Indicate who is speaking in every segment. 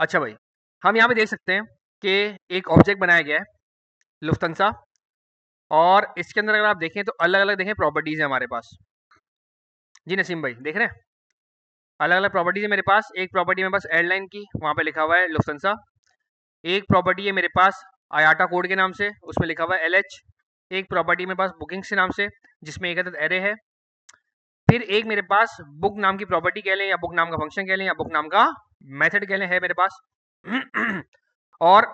Speaker 1: अच्छा भाई, हम यहाँ पे देख सकते हैं कि एक ऑब्जेक्ट बनाया गया है लुफ्थांसा, और इसके अंदर अगर आप देखें तो अलग अलग देखें प्रॉपर्टीज है हमारे पास। जी नसीम भाई देख रहे हैं, अलग अलग प्रॉपर्टीज है मेरे पास। एक प्रॉपर्टी मेरे पास एयरलाइन की, वहाँ पे लिखा हुआ है लुफ्थांसा। एक प्रॉपर्टी है मेरे पास आयाटा कोड के नाम से, उसमें लिखा हुआ है LH। एक प्रॉपर्टी मेरे पास बुकिंग्स के नाम से, जिसमें एक अदद एरे है। फिर एक मेरे पास बुक नाम की प्रॉपर्टी कह लें, या बुक नाम का फंक्शन कह लें, या बुक नाम का मेथड कह लें, है मेरे पास। और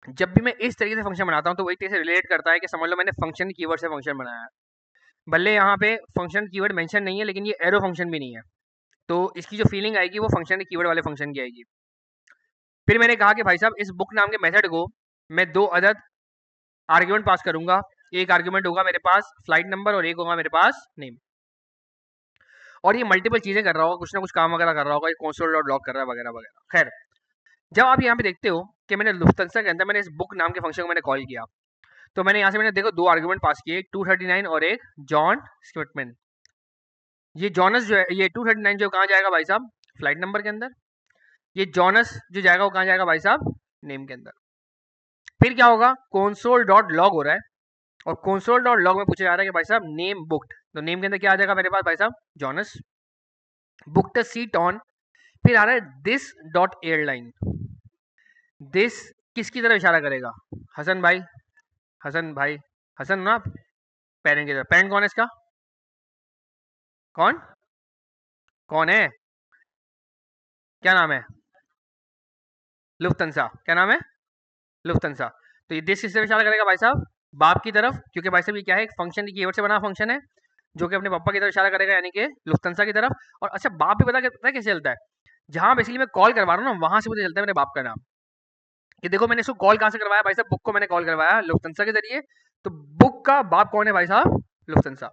Speaker 1: जब भी मैं इस तरीके से फंक्शन बनाता हूँ तो वो एक तरीके से रिलेट करता है कि समझ लो मैंने फंक्शन कीवर्ड से फंक्शन बनाया है। भले यहाँ पे फंक्शन कीवर्ड मेंशन नहीं है, लेकिन ये एरो फंक्शन भी नहीं है, तो इसकी जो फीलिंग आएगी वो फंक्शन कीवर्ड वाले फंक्शन की आएगी। फिर मैंने कहा कि भाई साहब इस बुक नाम के मेथड को मैं दो अदद आर्ग्यूमेंट पास करूंगा। एक आर्ग्यूमेंट होगा मेरे पास फ्लाइट नंबर, और एक होगा मेरे पास नेम। और ये मल्टीपल चीजें कर रहा होगा, कुछ ना कुछ काम वगैरह कर रहा होगा, कंसोल डॉट लॉग कर रहा है वगैरह वगैरह। खैर, जब आप यहाँ पे देखते हो कि मैंने लुफ्थांसा के अंदर मैंने इस बुक नाम के फंक्शन को मैंने कॉल किया, तो मैंने यहाँ से मैंने देखो दो आर्ग्यूमेंट पास किए, 239 और एक जॉन स्किटमैन। ये जॉनस जो है, ये 239 जो कहाँ जाएगा भाई साहब, फ्लाइट नंबर के अंदर। ये जॉनस जो जाएगा वो कहाँ जाएगा भाई साहब, नेम के अंदर। फिर क्या होगा, कंसोल डॉट लॉग हो रहा है, और कंसोल डॉट लॉग में पूछा जा रहा है कि भाई साहब नेम बुक्ड, तो नेम के अंदर क्या आ जाएगा मेरे पास भाई साहब, जॉनस। Booked seat on. फिर आ रहा है दिस डॉट एयरलाइन। दिस किसकी तरफ इशारा करेगा, हसन भाई, हसन भाई, हसन ना, पेरेंट की तरफ। पेरेंट कौन है इसका, कौन कौन है, क्या नाम है, लुफ्थांसा। क्या नाम है, लुफ्थांसा। तो ये देश किस तरफ इशारा करेगा भाई साहब, बाप की तरफ, क्योंकि भाई साहब ये क्या है, एक फंक्शन की कीवर्ड से बना फंक्शन है जो कि अपने पापा की तरफ इशारा करेगा, यानी कि लुफ्थांसा की तरफ। और अच्छा, बाप भी पता कैसे चलता है, जहां बेसिकली मैं कॉल करवा रहा हूँ ना, वहां से मुझे चलता है मेरे बाप का नाम। कि देखो मैंने इसको कॉल कहाँ से करवाया भाई साहब, बुक को मैंने कॉल करवाया लुफ्थांसा के जरिए, तो बुक का बाप कौन है भाई साहब, लुफ्थांसा।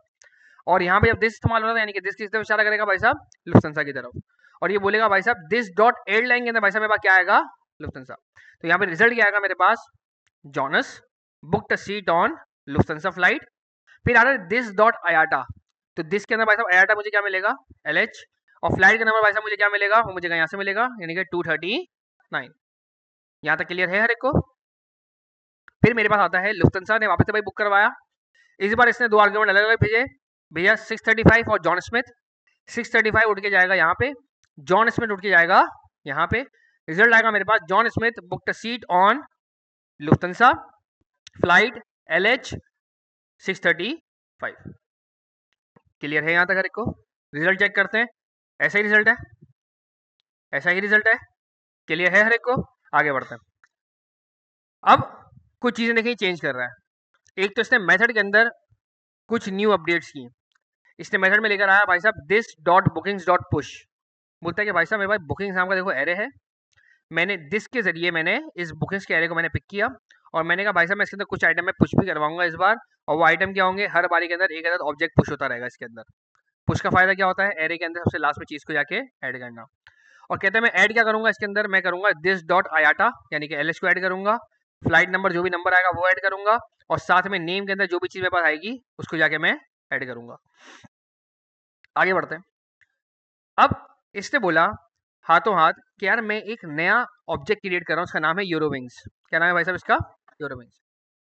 Speaker 1: और यहाँ पे जब दिस इस्तेमाल हो रहा था, यानी कि दिस किस तरफ इशारा करेगा भाई साहब, लुफ्थांसा की तरफ। और ये बोलेगा भाई साहब दिस डॉट एयरलाइन के अंदर भाई साहब मेरे पास क्या आएगा, लुफ्थांसा। तो यहाँ पे रिजल्ट क्या आएगा मेरे पास, John's booked seat on Lufthansa flight. फिर आ रहा है दिस डॉट आयाटा, तो दिस के अंदर भाई साहब आयाटा मुझे क्या मिलेगा, LH। और फ्लाइट के नंबर भाई साहब मुझे क्या मिलेगा, वो मुझे यहाँ से मिलेगा, यानी कि 239। यहाँ तक क्लियर है हर एक को। फिर मेरे पास आता है लुफ्थांसा ने वापस से भाई बुक करवाया। इस बार इसने दो आर्ग्यूमेंट अलग अलग भेजे, भैया 635 और जॉन स्मिथ। 635 उठ के जाएगा यहाँ पे, जॉन स्मिथ उठ के जाएगा यहाँ पे। रिजल्ट आएगा मेरे पास, John Smith booked seat on Lufthansa flight LH 635। Clear है यहाँ तक हर एक को। रिजल्ट चेक करते हैं, ऐसा ही रिजल्ट है, ऐसा ही रिजल्ट है। क्लियर है हर एक को। आगे बढ़ते हैं। अब कुछ चीजें देखिए चेंज कर रहा है। एक तो इसने मेथड के अंदर कुछ न्यू अपडेट्स की। इसने मेथड में लेकर आया भाई साहब this dot bookings dot push. बोलता है कि भाई साहब मेरे पास बुकिंग्स नाम का देखो एरे है, मैंने दिस के जरिए मैंने इस बुकिंग्स के एरे को मैंने पिक किया, और मैंने कहा भाई साहब मैं इसके अंदर कुछ आइटम मैं पुश भी करवाऊंगा इस बार। और वो आइटम क्या होंगे, हर बारी के अंदर एक अदद ऑब्जेक्ट पुश होता रहेगा इसके अंदर। पुश का फायदा क्या होता है, एरे के अंदर सबसे लास्ट में चीज को जाके ऐड करना। और कहते हैं मैं ऐड क्या करूंगा इसके अंदर, मैं करूंगा दिस डॉट आयाटा, यानी कि LH को ऐड करूंगा। फ्लाइट नंबर जो भी नंबर आएगा वो ऐड करूंगा, और साथ में नेम के अंदर जो भी चीज मेरे पास आएगी उसको जाके मैं ऐड करूंगा। आगे बढ़ते हैं। अब इसने बोला हाथों हाथ कि यार मैं एक नया ऑब्जेक्ट क्रिएट कर रहा हूँ, उसका नाम है यूरोविंग्स। क्या नाम है भाई साहब इसका, यूरोविंग्स।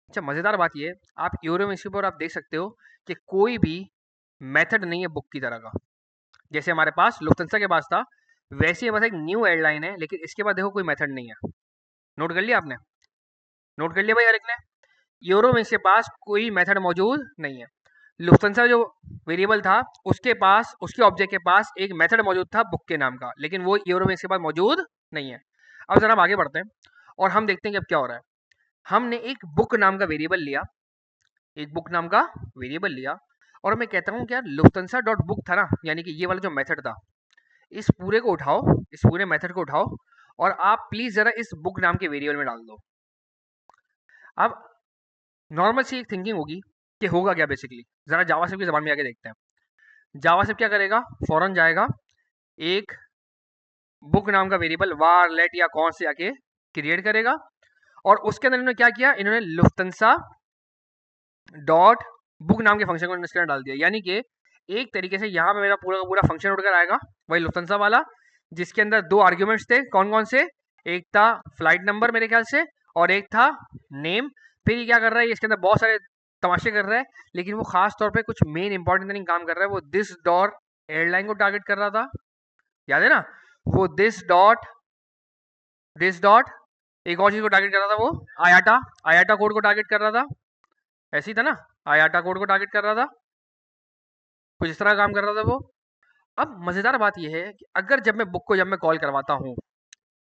Speaker 1: अच्छा, मजेदार बात ये है, आप यूरोविंग्स के ऊपर आप देख सकते हो कि कोई भी मेथड नहीं है बुक की तरह का। जैसे हमारे पास लुफ्थांसा के पास था, वैसे ही बस एक न्यू एयरलाइन है, लेकिन इसके बाद देखो कोई मेथड नहीं है। नोट कर लिया आपने, नोट कर लिया भाई हर एक ने। यूरोविंग्स के पास कोई मेथड मौजूद नहीं है। लुफ्थांसा जो वेरिएबल था उसके पास, उसके ऑब्जेक्ट के पास एक मेथड मौजूद था बुक के नाम का, लेकिन वो यूरोविंग्स के पास मौजूद नहीं है। अब जरा हम आगे बढ़ते हैं और हम देखते हैं कि अब क्या हो रहा है। हमने एक बुक नाम का वेरिएबल लिया, एक बुक नाम का वेरिएबल लिया, और मैं कहता हूँ कि यार लुफ्थांसा डॉट बुक था ना, यानी कि ये वाला जो मेथड था, इस पूरे को उठाओ, इस पूरे मेथड को उठाओ, और आप प्लीज जरा इस बुक नाम के वेरिएबल में डाल दो। अब नॉर्मल सी एक थिंकिंग होगी कि होगा क्या बेसिकली, जरा जावास्क्रिप्ट की जबान में आके देखते हैं। जावास्क्रिप्ट क्या करेगा, फौरन जाएगा एक बुक नाम का वेरिएबल वार लेट या कौन से आके क्रिएट करेगा, और उसके अंदर इन्होंने क्या किया, इन्होंने लुफ्थांसा डॉट बुक नाम के फंक्शन को इसके अंदर डाल दिया। यानी कि एक तरीके से यहाँ पे मेरा पूरा का पूरा फंक्शन उठकर आएगा वही लुफ्थांसा वाला, जिसके अंदर दो आर्ग्यूमेंट्स थे, कौन कौन से, एक था फ्लाइट नंबर मेरे ख्याल से, और एक था नेम। फिर ये क्या कर रहा है, इसके अंदर बहुत सारे तमाशे कर रहा है, लेकिन वो खास तौर पे कुछ मेन इंपॉर्टेंट नहीं काम कर रहा है। वो दिस डॉट एयरलाइन को टारगेट कर रहा था, याद है ना? वो दिस डॉट एक और चीज को टारगेट कर रहा था, वो आयाटा आयाटा कोड को टारगेट कर रहा था। ऐसे ही था ना? आयाटा कोड को टारगेट कर रहा था, कुछ इस तरह का काम कर रहा था वो। अब मजेदार बात यह है कि अगर जब मैं कॉल करवाता हूँ,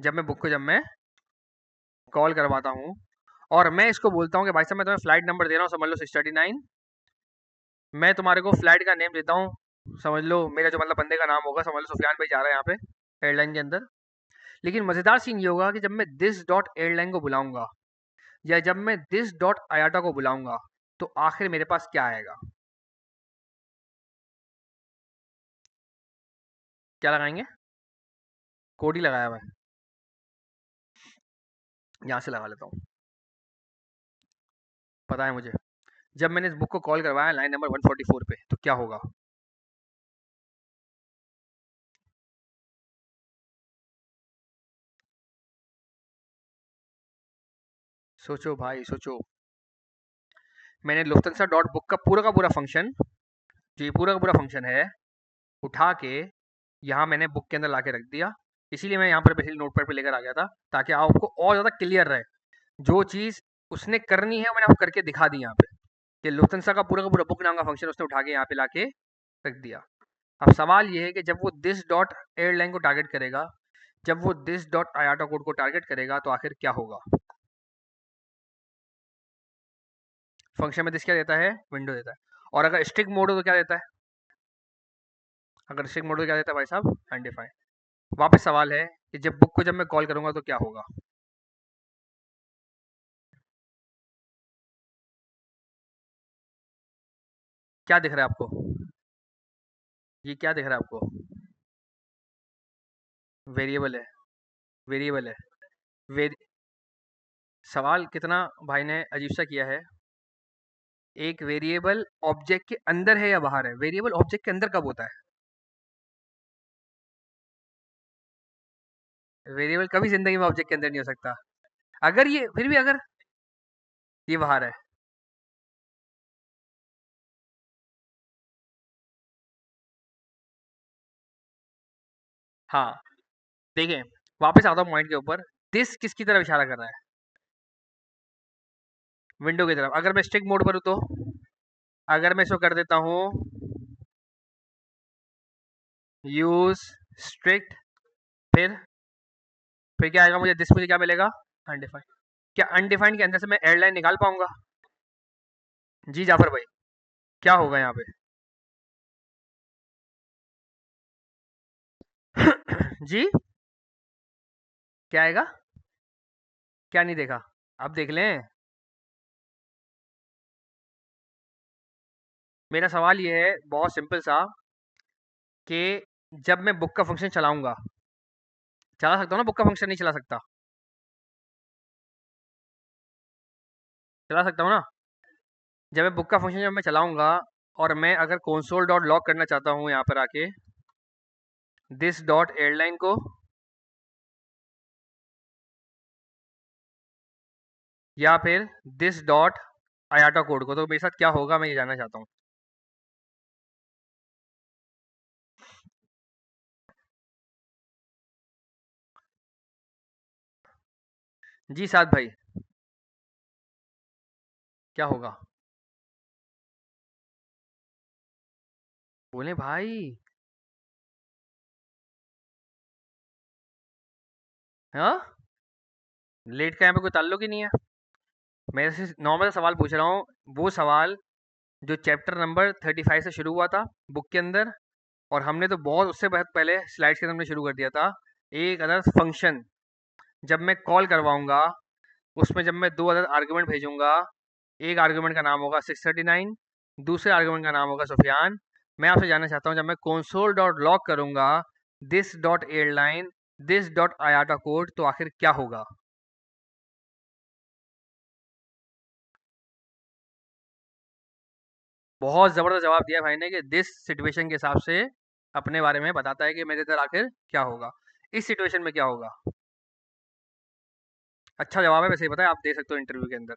Speaker 1: जब मैं कॉल करवाता हूँ और मैं इसको बोलता हूँ कि भाई साहब मैं तुम्हें फ्लाइट नंबर दे रहा हूँ, समझ लो 639, मैं तुम्हारे को फ्लाइट का नेम देता हूँ, समझ लो मेरा जो मतलब बंदे का नाम होगा, समझ लो सुफियान भाई जा रहा है यहाँ पे एयरलाइन के अंदर। लेकिन मजेदार सीन ये होगा कि जब मैं दिस डॉट एयरलाइन को बुलाऊंगा या जब मैं दिस डॉट आयाटा को बुलाऊंगा, तो आखिर मेरे पास क्या आएगा? क्या लगाएंगे? कोड ही लगाया हुआ है, यहाँ से लगा लेता हूँ, पता है मुझे। जब मैंने इस बुक को कॉल करवाया लाइन नंबर 144 पे, तो क्या होगा? सोचो भाई सोचो। मैंने लुफ्थांसा डॉट बुक का पूरा फंक्शन, जो ये पूरा का पूरा फंक्शन है, उठा के यहाँ मैंने बुक के अंदर ला के रख दिया। इसीलिए मैं यहाँ पर बेसिकली नोटपैड पे लेकर आ गया था, ताकि आपको और ज़्यादा क्लियर रहे। जो चीज़ उसने करनी है मैंने आपको करके दिखा दी यहाँ पे, कि लुफ्थांसा का पूरा बुक नाम का फंक्शन उसने उठा के यहाँ पे लाके रख दिया। अब सवाल ये है कि जब वो दिस डॉट एयरलाइन को टारगेट करेगा, जब वो दिस डॉट आयाटा कोड को टारगेट करेगा, तो आखिर क्या होगा? फंक्शन में दिस क्या देता है? विंडो देता है। और अगर स्ट्रिक्ट मोड हो तो क्या देता है? अगर स्ट्रिक्ट मोड हो तो क्या देता है भाई साहब? अनडिफाइंड। वापस सवाल है कि जब बुक को जब मैं कॉल करूंगा तो क्या होगा? क्या दिख रहा है आपको? ये क्या दिख रहा है आपको? वेरिएबल है, वेरिएबल है। वेरि सवाल कितना भाई ने अजीब सा किया है। एक वेरिएबल ऑब्जेक्ट के अंदर है या बाहर है? वेरिएबल ऑब्जेक्ट के अंदर कब होता है? वेरिएबल कभी जिंदगी में ऑब्जेक्ट के अंदर नहीं हो सकता। अगर ये फिर भी अगर ये बाहर है। हाँ, देखिए, वापस आता हूँ पॉइंट के ऊपर। दिस किसकी तरफ इशारा कर रहा है? विंडो की तरफ। अगर मैं स्ट्रिक्ट मोड पर हूँ तो, अगर मैं इसको कर देता हूँ यूज स्ट्रिक्ट, फिर क्या आएगा मुझे? दिस मुझे क्या मिलेगा? अनडिफाइंड। क्या अनडिफाइंड के अंदर से मैं एयरलाइन निकाल पाऊंगा? जी जाफर भाई, क्या होगा यहाँ पे? जी, क्या आएगा? क्या नहीं देखा? अब देख लें। मेरा सवाल ये है बहुत सिंपल सा, कि जब मैं बुक का फंक्शन चलाऊंगा, चला सकता हूँ ना? बुक का फंक्शन नहीं चला सकता? चला सकता हूँ ना? जब मैं बुक का फंक्शन जब मैं चलाऊंगा और मैं अगर कंसोल डॉट लॉग करना चाहता हूँ यहाँ पर आके दिस डॉट एयरलाइन को, या फिर दिस डॉट आयाटा कोड को, तो मेरे साथ क्या होगा मैं ये जानना चाहता हूँ। जी साथ भाई, क्या होगा? बोले भाई। हाँ, लेट का यहाँ पे कोई ताल्लुक ही नहीं है। मैं से नॉर्मल सवाल पूछ रहा हूँ, वो सवाल जो चैप्टर नंबर 35 से शुरू हुआ था बुक के अंदर, और हमने तो बहुत उससे बहुत पहले स्लाइड्स के अंदर हमने शुरू कर दिया था। एक अदर फंक्शन जब मैं कॉल करवाऊंगा, उसमें जब मैं दो अदर आर्गुमेंट भेजूंगा, एक आर्गुमेंट का नाम होगा 639, दूसरे आर्गुमेंट का नाम होगा सुफियान। मैं आपसे जानना चाहता हूँ, जब मैं कंसोल डॉट लॉग करूंगा this dot airline, this dot आयाटा code, तो आखिर क्या होगा? बहुत ज़बरदस्त जवाब दिया भाई ने, कि दिस सिचुएशन के हिसाब से अपने बारे में बताता है कि मेरे इधर आखिर क्या होगा, इस सिचुएशन में क्या होगा। अच्छा जवाब है, वैसे ही पता है, आप दे सकते हो इंटरव्यू के अंदर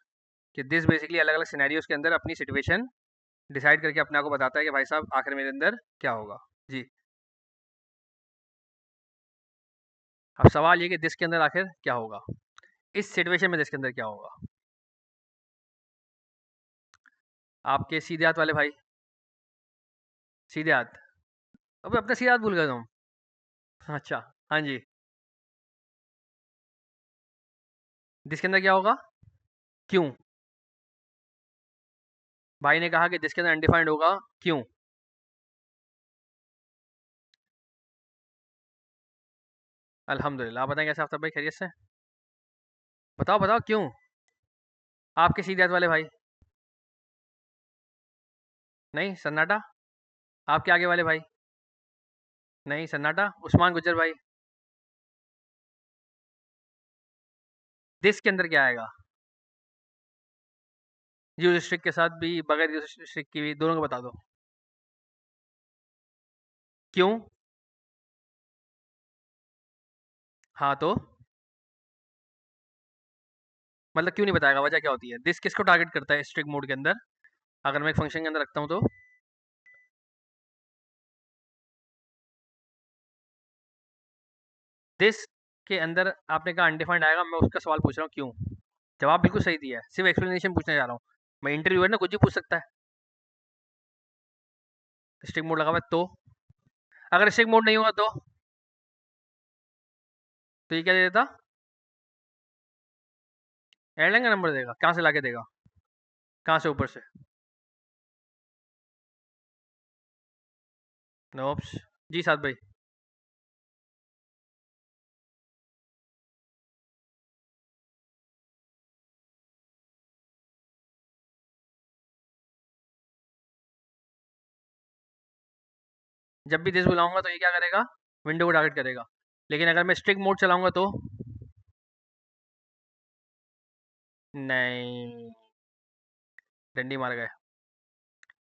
Speaker 1: कि दिस बेसिकली अलग अलग सिनेरियोज के अंदर अपनी सिचुएशन डिसाइड करके अपने आप को बताता है कि भाई साहब आखिर मेरे अंदर क्या होगा। जी। अब सवाल ये कि दिस के अंदर आखिर क्या होगा, इस सिचुएशन में दिस के अंदर क्या होगा। आपके सीधे हाथ वाले भाई, सीधे हाथ, अबे अपना सीधे हाथ भूल गए तुम। अच्छा। हाँ जी। दिस के अंदर क्या होगा, क्यों? भाई ने कहा कि दिस के अंदर अनडिफाइंड होगा, क्यों? अल्हम्दुलिल्लाह। आप बताएं कैसे आफ्ताब भाई, खैरियत से? बताओ बताओ क्यों? आपके सीधे हाथ वाले भाई, नहीं सन्नाटा। आपके आगे वाले भाई, नहीं सन्नाटा। उस्मान गुज्जर भाई, दिस के अंदर क्या आएगा? यूज स्ट्रिक के साथ भी, बगैर यूज स्ट्रिक की भी, दोनों को बता दो। क्यों? हाँ तो मतलब क्यों नहीं बताएगा, वजह क्या होती है? दिस किसको टारगेट करता है स्ट्रिक मोड के अंदर, अगर मैं एक फंक्शन के अंदर रखता हूँ तो? दिस के अंदर आपने कहा अनडिफाइंड आएगा, मैं उसका सवाल पूछ रहा हूँ क्यों। जवाब बिल्कुल सही दिया है, सिर्फ एक्सप्लेनेशन पूछने जा रहा हूँ। मैं इंटरव्यूअर ना, कुछ भी पूछ सकता है। स्ट्रिक मोड लगा हुआ है तो? अगर स्ट्रिक मोड नहीं होगा तो ये क्या दे देता? एयरलाइन का नंबर देगा, कहाँ से लाके देगा? कहाँ से, ऊपर से? नोप्स। जी साथ भाई। जब भी दिस बुलाऊंगा तो ये क्या करेगा? विंडो को टारगेट करेगा। लेकिन अगर मैं स्ट्रिक मोड चलाऊंगा तो? नहीं, डंडी मार गए।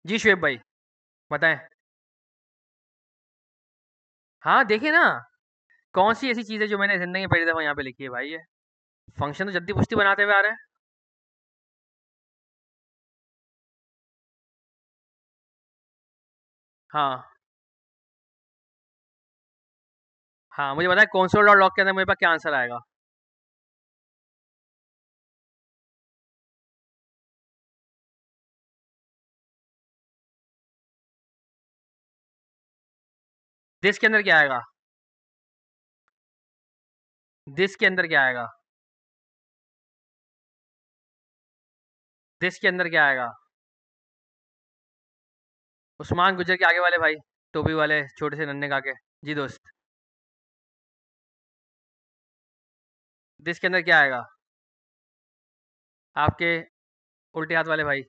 Speaker 1: जी शुएब भाई, बताएं। हाँ देखिए ना, कौन सी ऐसी चीज़ है जो मैंने जिंदगी में पहली दफ़ा यहाँ पे लिखी है भाई? ये फंक्शन तो जद्दी पुश्ती बनाते हुए आ रहे हैं। हाँ। हाँ मुझे बताया कंसोल डॉट लॉग के अंदर मेरे पास क्या आंसर आएगा। दिस के अंदर क्या आएगा? दिस के अंदर क्या आएगा? दिस के अंदर क्या आएगा? उस्मान गुजर के आगे वाले भाई, टोपी वाले छोटे से नन्हे काके। जी दोस्त। दिस के अंदर क्या आएगा? आपके उल्टे हाथ वाले भाई।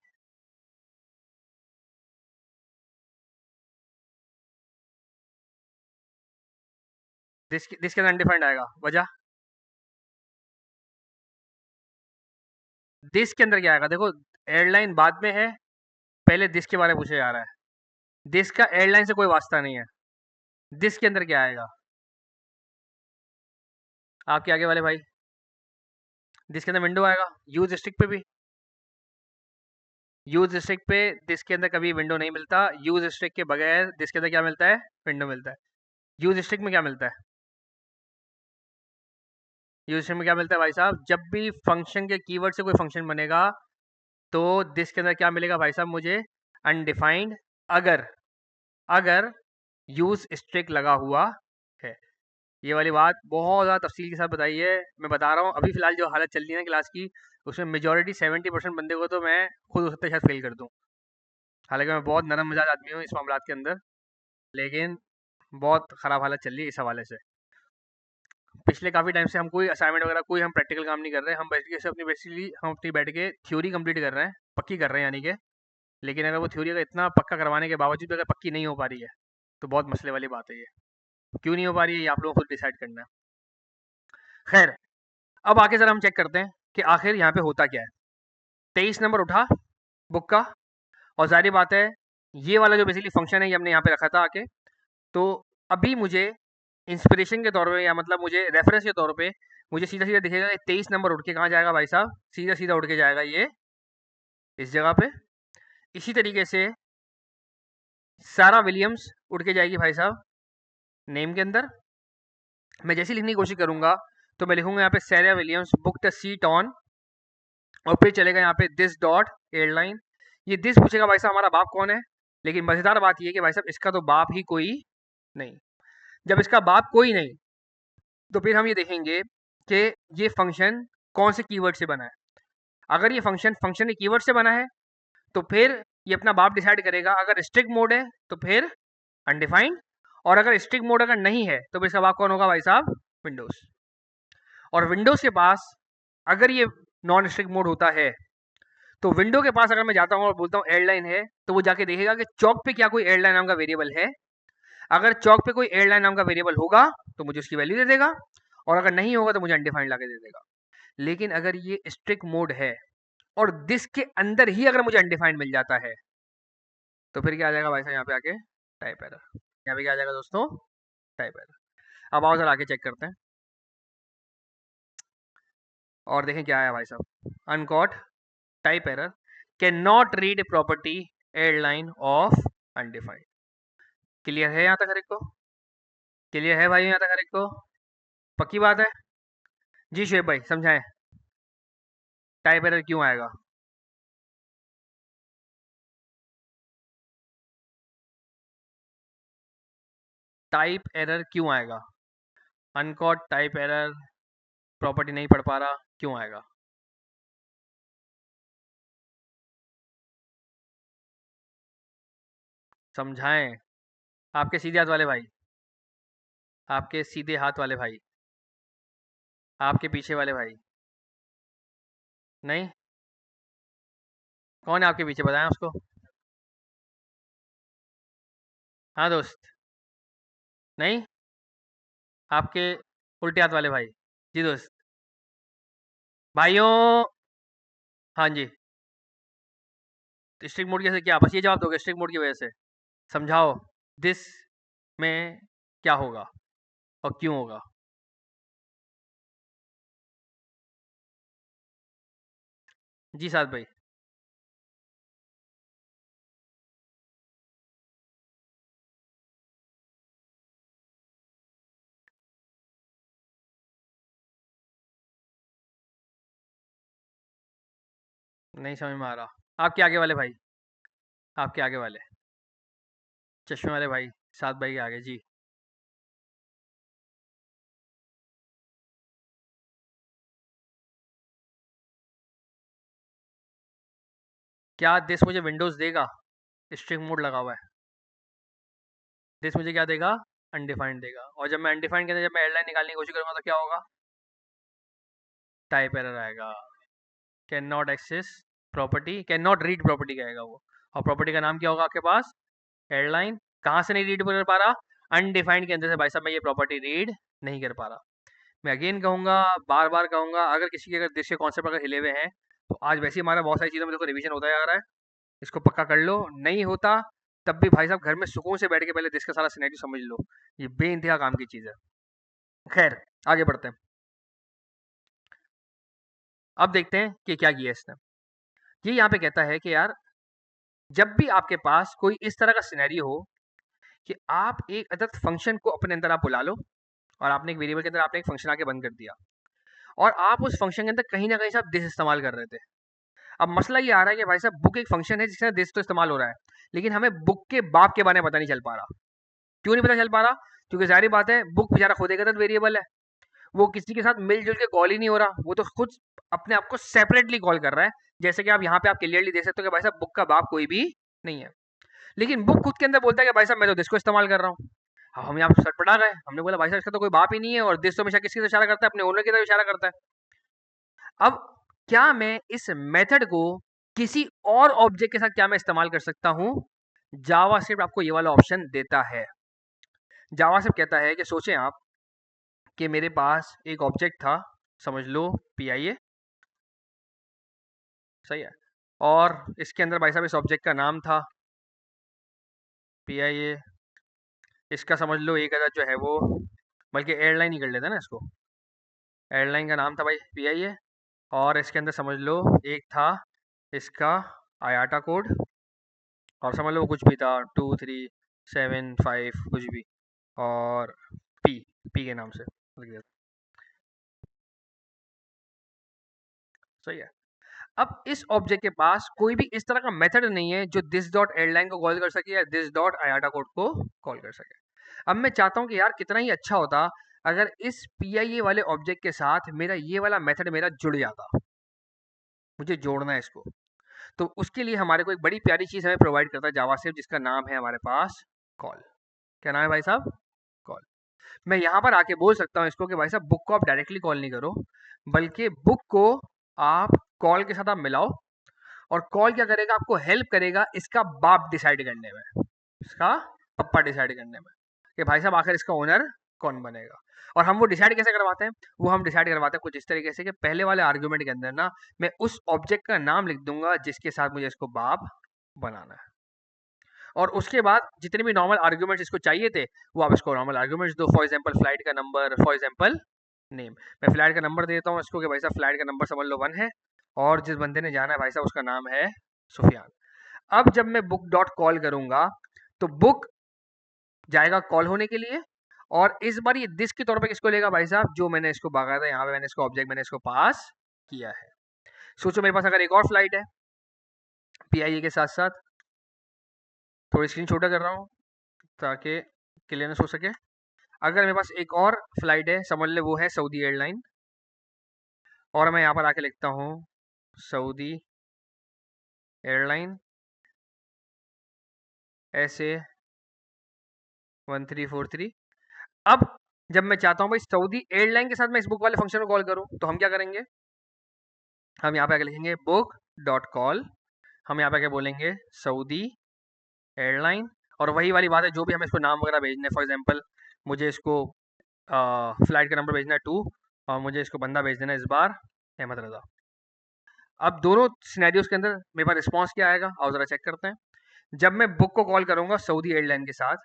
Speaker 1: दिस के अंदर अनडिफाइंड आएगा, वजह? दिस के अंदर क्या आएगा? देखो, एयरलाइन बाद में है, पहले दिस के बारे में पूछा जा रहा है। दिस का एयरलाइन से कोई वास्ता नहीं है। दिस के अंदर क्या आएगा? आपके आगे वाले भाई, दिस के अंदर विंडो आएगा, यूज स्टिक पे भी। यूज स्टिक पे दिस के अंदर कभी विंडो नहीं मिलता। यूज स्टिक के बगैर दिस के अंदर क्या मिलता है? विंडो मिलता है। यूज स्टिक में क्या मिलता है? यूज स्टिक में क्या मिलता है भाई साहब? जब भी फंक्शन के कीवर्ड से कोई फंक्शन बनेगा तो दिस के अंदर क्या मिलेगा भाई साहब मुझे? अनडिफाइंड। अगर अगर यूज स्ट्रिक लगा हुआ है। ये वाली बात बहुत ज़्यादा तफसील के साथ बताई है। मैं बता रहा हूँ, अभी फ़िलहाल जो हालत चल रही है ना क्लास की, उसमें मेजॉरिटी 70% बंदे को तो मैं खुद हो सकता है शायद फेल कर दूँ। हालांकि मैं बहुत नरम मिजाज आदमी हूँ इस मामला के अंदर, लेकिन बहुत ख़राब हालत चल रही है इस हवाले से। पिछले काफ़ी टाइम से हम कोई असाइनमेंट वगैरह, कोई हम प्रैक्टिकल काम नहीं कर रहे। हम बैठ के सिर्फ अपनी बेसिकली हम अपनी बैठ के थ्योरी कंप्लीट कर रहे हैं, पक्की कर रहे हैं यानी कि। लेकिन अगर वो थ्योरी अगर इतना पक्का करवाने के बावजूद भी अगर पक्की नहीं हो पा रही है, तो बहुत मसले वाली बात है ये। क्यों नहीं हो पा रही है, ये आप लोगों को खुद डिसाइड करना है। खैर, अब आके ज़रा हम चेक करते हैं कि आखिर यहाँ पे होता क्या है। 23 नंबर उठा बुक का, और ज़ाहिर बात है ये वाला जो बेसिकली फंक्शन है ये हमने यहाँ पे रखा था आके। तो अभी मुझे इंस्पिरेशन के तौर पे, या मतलब मुझे रेफरेंस के तौर पे मुझे सीधा सीधा दिखेगा कि 23 नंबर उठ के कहाँ जाएगा भाई साहब, सीधा सीधा उठ के जाएगा ये इस जगह पे। इसी तरीके से सारा विलियम्स उठ के जाएगी भाई साहब नेम के अंदर। मैं जैसे लिखने की कोशिश करूंगा तो मैं लिखूंगा यहाँ पे Sarah Williams book the seat on, और फिर चलेगा यहाँ पे दिस डॉट एयरलाइन। ये दिस पूछेगा भाई साहब हमारा बाप कौन है, लेकिन मजेदार बात ये है कि भाई साहब इसका तो बाप ही कोई नहीं। जब इसका बाप कोई नहीं, तो फिर हम ये देखेंगे कि ये फंक्शन कौन से कीवर्ड से बना है। अगर ये फंक्शन फंक्शन के कीवर्ड से बना है तो फिर ये अपना बाप डिसाइड करेगा। अगर स्ट्रिक्ट मोड है तो फिर अनडिफाइंड, और अगर स्ट्रिक्ट मोड अगर नहीं है तो फिर इसका बाप कौन होगा भाई साहब, विंडोज। और विंडोज के पास अगर ये नॉन स्ट्रिक्ट मोड होता है तो विंडो के पास अगर मैं जाता हूँ और बोलता हूँ एयरलाइन है, तो वो जाके देखेगा कि चौक पे क्या कोई एयरलाइन नाम का वेरिएबल है। अगर चौक पे कोई एयरलाइन नाम का वेरिएबल होगा तो मुझे उसकी वैल्यू दे देगा, और अगर नहीं होगा तो मुझे अनडिफाइंड ला के दे देगा। लेकिन अगर ये स्ट्रिक्ट मोड है और दिस के अंदर ही अगर मुझे अनडिफाइंड मिल जाता है तो फिर क्या आ जाएगा भाई साहब यहाँ पे आके, टाइप एरर। यहाँ पे क्या आ जाएगा दोस्तों, टाइप एरर। अब आओ जरा आगे चेक करते हैं और देखें क्या आया भाई साहब। Uncaught type error can not read property airline of undefined. Clear है यहाँ तक हर एक को? क्लियर है भाई यहाँ तक हर एक को? पक्की बात है? जी शुएब भाई समझाएं, टाइप एरर क्यों आएगा? टाइप एरर क्यों आएगा? अनकॉट टाइप एरर, प्रॉपर्टी नहीं पढ़ पा रहा, क्यों आएगा? समझाएं। आपके सीधे हाथ वाले भाई, आपके सीधे हाथ वाले भाई, आपके पीछे वाले भाई। नहीं? कौन है आपके पीछे, बताएं उसको। हाँ दोस्त। नहीं? आपके उल्टे हाथ वाले भाई। जी दोस्त। भाइयों। हाँ जी। स्ट्रिक्ट मोड कैसे, क्या बस ये जवाब दोगे स्ट्रिक्ट मोड की वजह से? समझाओ दिस में क्या होगा और क्यों होगा? जी साथ भाई। नहीं समझ में आ रहा। आपके आगे वाले भाई, आपके आगे वाले चश्मे वाले भाई, साथ भाई के आगे जी। क्या दिस मुझे विंडोज देगा? स्ट्रिक्ट मोड लगा हुआ है। दिस मुझे क्या देगा? अनडिफाइंड देगा। और जब मैं अनडिफाइंड के अंदर जब मैं एयरलाइन निकालने की कोशिश करूंगा तो क्या होगा? टाइप एरर आएगा। Can not access property, can not read property कहेगा वो। और प्रॉपर्टी का नाम क्या होगा आपके पास? एयरलाइन। कहाँ से नहीं रीड कर पा रहा? अनडिफाइंड के अंदर से भाई साहब मैं ये प्रॉपर्टी रीड नहीं कर पा रहा। मैं अगेन कहूंगा, बार बार कहूंगा, अगर किसी के अगर देश के कॉन्सेप्ट अगर हिले हुए हैं तो आज वैसे ही हमारा बहुत सारी चीज़ों में देखो रिवीजन होता जा रहा है। इसको पक्का कर लो। नहीं होता तब भी भाई साहब घर में सुकून से बैठ के पहले देश का सारा सिनेरियो समझ लो। ये बेइंतहा काम की चीज़ है। खैर आगे बढ़ते हैं। अब देखते हैं कि क्या किया इसने। ये यहाँ पे कहता है कि यार जब भी आपके पास कोई इस तरह का सिनेरियो हो कि आप एक अदद फंक्शन को अपने अंदर आप बुला लो, और आपने एक वेरिएबल के अंदर आपने एक फंक्शन आके बंद कर दिया, और आप उस फंक्शन के अंदर कहीं ना कहीं से आप दिस इस्तेमाल कर रहे थे। अब मसला ये आ रहा है कि भाई साहब बुक एक फंक्शन है जिसमें दिस तो इस्तेमाल हो रहा है, लेकिन हमें बुक के बाप के बारे में पता नहीं चल पा रहा। क्यों नहीं पता चल पा रहा? क्योंकि जाहिर बात है बुक बेचारा खुद एक अदद वेरिएबल है, वो किसी के साथ मिलजुल के कॉल ही नहीं हो रहा, वो तो खुद अपने आप को सेपरेटली कॉल कर रहा है। जैसे कि आप यहाँ पे आप क्लियरली देख सकते हो कि भाई साहब बुक का बाप कोई भी नहीं है, लेकिन बुक खुद के अंदर बोलता है कि भाई साहब मैं तो दिस को इस्तेमाल कर रहा हूँ। अब हम यहाँ सटपटा गए, हमने बोला भाई साहब इसका तो कोई बाप ही नहीं है, और दिस तो हमेशा किसकी तरफ इशारा करता है? अपने ओनर की तरफ इशारा करता है। अब क्या मैं इस मेथड को किसी और ऑब्जेक्ट के साथ क्या मैं इस्तेमाल कर सकता हूँ? जावास्क्रिप्ट आपको ये वाला ऑप्शन देता है। जावास्क्रिप्ट कहता है कि सोचें आप कि मेरे पास एक ऑब्जेक्ट था, समझ लो पी आई ए, सही है, और इसके अंदर भाई साहब इस ऑब्जेक्ट का नाम था पी आई ए। इसका समझ लो एक अदद जो है वो, बल्कि एयरलाइन ही कर लेते हैं ना इसको, एयरलाइन का नाम था भाई PIA, और इसके अंदर समझ लो एक था इसका IATA कोड, और समझ लो वो कुछ भी था 2375 कुछ भी, और पी पी के नाम से लिख दिया। सही है। अब इस ऑब्जेक्ट के पास कोई भी इस तरह का मेथड नहीं है जो दिस डॉट एयरलाइन को कॉल कर सके या दिस डॉट IATA कोड को कॉल कर सके। अब मैं चाहता हूँ कि यार कितना ही अच्छा होता अगर इस PIA वाले ऑब्जेक्ट के साथ मेरा ये वाला मेथड मेरा जुड़ जाता। मुझे जोड़ना है इसको, तो उसके लिए हमारे को एक बड़ी प्यारी चीज़ हमें प्रोवाइड करता है जावास्क्रिप्ट, जिसका नाम है हमारे पास कॉल। क्या नाम है भाई साहब? कॉल। मैं यहाँ पर आके बोल सकता हूँ इसको कि भाई साहब बुक को आप डायरेक्टली कॉल नहीं करो, बल्कि बुक को आप कॉल के साथ आप मिलाओ, और कॉल क्या करेगा, आपको हेल्प करेगा इसका बाप डिसाइड करने में, इसका पप्पा डिसाइड करने में, कि भाई साहब आखिर इसका ओनर कौन बनेगा। और हम वो डिसाइड कैसे करवाते हैं? वो हम डिसाइड करवाते हैं कुछ इस तरीके से कि पहले वाले आर्ग्यूमेंट के अंदर ना मैं उस ऑब्जेक्ट का नाम लिख दूंगा जिसके साथ मुझे इसको बाप बनाना है, और उसके बाद जितने भी नॉर्मल आर्ग्यूमेंट्स इसको चाहिए थे वो आप इसको नॉर्मल आर्ग्यूमेंट्स दो। फॉर एग्जांपल फ्लाइट का नंबर, फॉर एग्जांपल नेम। मैं फ्लाइट का नंबर देता हूँ इसको कि भाई साहब फ्लाइट का नंबर समझ लो 1 है, और जिस बंदे ने जाना है भाई साहब उसका नाम है सुफियान। अब जब मैं बुक डॉट कॉल करूंगा तो बुक जाएगा कॉल होने के लिए, और इस बार ये दिस के तौर पे किसको लेगा भाई साहब, जो मैंने इसको बाकायदा यहाँ पे मैंने इसको ऑब्जेक्ट मैंने इसको पास किया है। सोचो मेरे पास अगर एक और फ्लाइट है PIA के साथ साथ, थोड़ी स्क्रीन छोटा कर रहा हूँ ताकि क्लियरनेस हो सके। अगर मेरे पास एक और फ्लाइट है, समझ ले वो है सऊदी एयरलाइन, और मैं यहाँ पर आके लिखता हूँ सऊदी एयरलाइन SA1343। अब जब मैं चाहता हूँ भाई सऊदी एयरलाइन के साथ मैं इस बुक वाले फंक्शन को कॉल करूँ, तो हम क्या करेंगे, हम यहाँ पे आके लिखेंगे बुक डॉट कॉल, हम यहाँ पे आके बोलेंगे सऊदी एयरलाइन, और वही वाली बात है जो भी हमें इसको नाम वगैरह भेजने, फॉर एग्जांपल मुझे इसको फ्लाइट का नंबर भेजना है 2, और मुझे इसको बंदा भेज देना है इस बार अहमद रज़ा। अब दोनों सिनेरियोज के अंदर मेरे पास रिस्पॉन्स क्या आएगा, आओ ज़रा चेक करते हैं। जब मैं बुक को कॉल करूंगा सऊदी एयरलाइन के साथ,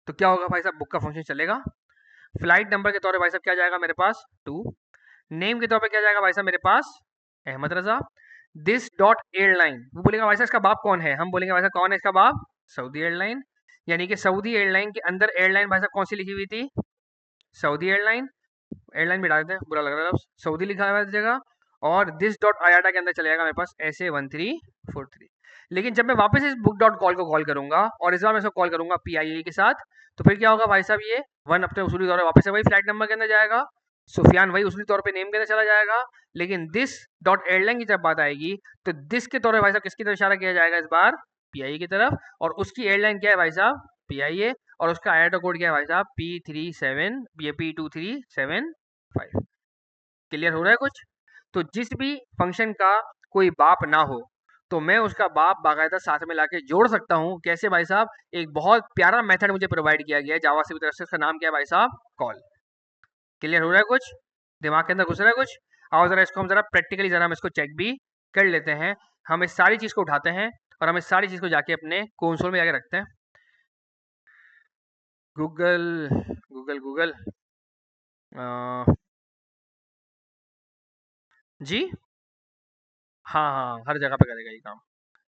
Speaker 1: तो क्या होगा भाई साहब, बुक का फंक्शन चलेगा। फ्लाइट नंबर के तौर पे भाई साहब क्या जाएगा मेरे पास 2, नेम के तौर पे क्या जाएगा भाई साहब मेरे पास अहमद रजा। दिस डॉट एयरलाइन, वो बोलेगा भाई साहब इसका बाप कौन है, हम बोलेंगे भाई साहब कौन है इसका बाप, सऊदी एयरलाइन। यानी कि सऊदी एयरलाइन के अंदर एयरलाइन भाई साहब कौन सी लिखी हुई थी, सऊदी एयरलाइन। एयरलाइन मिटा देते हैं, बुरा लग रहा है सऊदी लिखा हुआ है जगह, और दिस डॉट IATA के अंदर चलेगा मेरे पास SA1343। लेकिन जब मैं वापस इस बुक डॉट कॉल को कॉल करूंगा और इस बार मैं इसको कॉल करूंगा PIA के साथ, तो फिर क्या होगा भाई साहब, ये वन अपने उसूली तौर पर वापस से वही फ्लाइट नंबर के अंदर जाएगा, सुफियान वही उसूली तौर पे नेम के अंदर चला जाएगा। लेकिन दिस डॉट एयरलाइन की जब बात आएगी तो दिस के तौर पे भाई साहब किसकी तरफ इशारा किया जाएगा इस बार, PIA की तरफ, और उसकी एयरलाइन क्या है भाई साहब, PIA, और उसका IATA कोड क्या है भाई साहब, P237 क्लियर हो रहा है कुछ? तो जिस भी फंक्शन का कोई बाप ना हो, तो मैं उसका बाप बाकायदा साथ में लाके जोड़ सकता हूँ। कैसे भाई साहब, एक बहुत प्यारा मेथड मुझे प्रोवाइड किया गया है जावा की तरफ से, उसका नाम क्या है भाई साहब, कॉल। क्लियर हो रहा है कुछ, दिमाग के अंदर घुस रहा है कुछ? आओ जरा इसको हम जरा प्रैक्टिकली जरा हम इसको चेक भी कर लेते हैं। हम इस सारी चीज़ को उठाते हैं और हम इस सारी चीज़ को जाके अपने कंसोल में जाके रखते हैं। गूगल गूगल गूगल जी हाँ हाँ, हर जगह पे करेगा ये काम,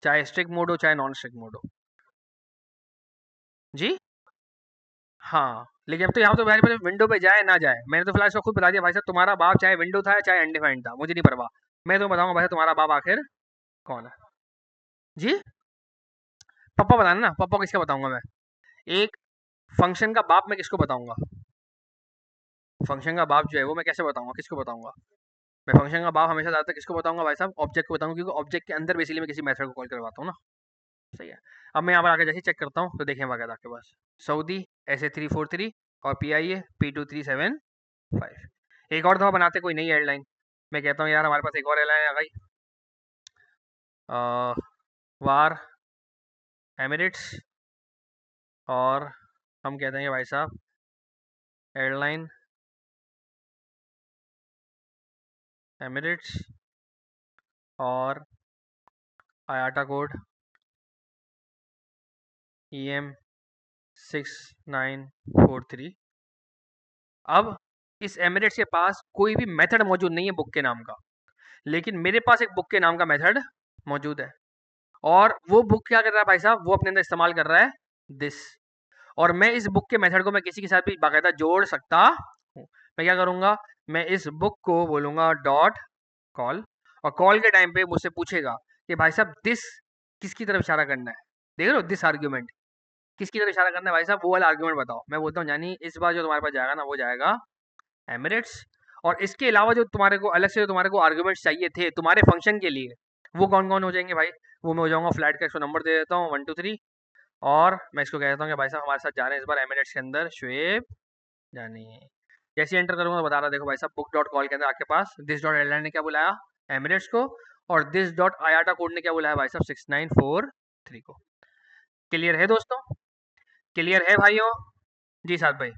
Speaker 1: चाहे स्ट्रिक्ट मोड हो चाहे नॉन स्ट्रिक्ट मोड हो। जी हाँ, लेकिन अब तो यहाँ तो भाई पहले विंडो पे जाए ना जाए, मैंने तो फिलहाल इसको खुद बता दिया भाई साहब, तुम्हारा बाप चाहे विंडो था चाहे अनडिफाइंड था, मुझे नहीं परवाह। मैं तो बताऊंगा भाई साहब तुम्हारा बाप आखिर कौन है। जी, पप्पा बताना ना, पप्पा को किसका बताऊंगा मैं? एक फंक्शन का बाप मैं किसको बताऊंगा? फंक्शन का बाप जो है वो मैं कैसे बताऊंगा, किसको बताऊंगा? मैं फंक्शन का बाप हमेशा ज़्यादातर किसको बताऊंगा भाई साहब, ऑब्जेक्ट को बताऊंगा, क्योंकि ऑब्जेक्ट के अंदर बेसिकली मैं किसी मेथड को कॉल करवाता हूँ ना। सही है। अब मैं यहाँ पर आके जैसे चेक करता हूँ तो देखें वगैरह आपके पास सऊदी SA343 और PIA P2375। एक और दफ़ा बनाते कोई नई एयरलाइन, मैं कहता हूँ यार हमारे पास एक और एयरलाइन आ गई, वार एमिरेट्स, और हम कहते हैं भाई साहब एयरलाइन एमिरेट्स, और IATA कोड EM6943। अब इस एमिरेट्स के पास कोई भी मेथड मौजूद नहीं है बुक के नाम का, लेकिन मेरे पास एक बुक के नाम का मेथड मौजूद है। और वो बुक क्या कर रहा है भाई साहब, वो अपने अंदर इस्तेमाल कर रहा है दिस। और मैं इस बुक के मेथड को मैं किसी के साथ भी बाकायदा जोड़ सकता हूँ। मैं क्या करूँगा, मैं इस बुक को बोलूँगा डॉट कॉल, और कॉल के टाइम पे मुझसे पूछेगा कि भाई साहब दिस किसकी तरफ इशारा करना है। देख रहे हो, दिस आर्ग्यूमेंट किसकी तरफ इशारा करना है भाई साहब, वो वाला आर्ग्यूमेंट बताओ। मैं बोलता हूँ यानी इस बार जो तुम्हारे पास जाएगा ना वो जाएगा एमिरेट्स। और इसके अलावा जो तुम्हारे को अलग से जो तुम्हारे को आर्ग्यूमेंट्स चाहिए थे तुम्हारे फंक्शन के लिए, वो कौन कौन हो जाएंगे भाई। वो मैं हो जाऊंगा फ्लाइट का इसको नंबर दे देता हूँ 1 2 3, और मैं इसको कह देता हूँ कि भाई साहब हमारे साथ जा रहे हैं इस बार एमिरेट्स के अंदर शुएब जानी। जैसे एंटर करूंगा तो बता रहा देखो भाई साहब बुक डॉट कॉल के अंदर आपके पास दिस डॉट एयरलाइन ने क्या बुलाया, एमिरेट्स को। और दिस डॉट आयाटा कोड ने क्या बुलाया भाई साहब 6943 को। क्लियर है दोस्तों, क्लियर है भाइयों। जी साहब भाई।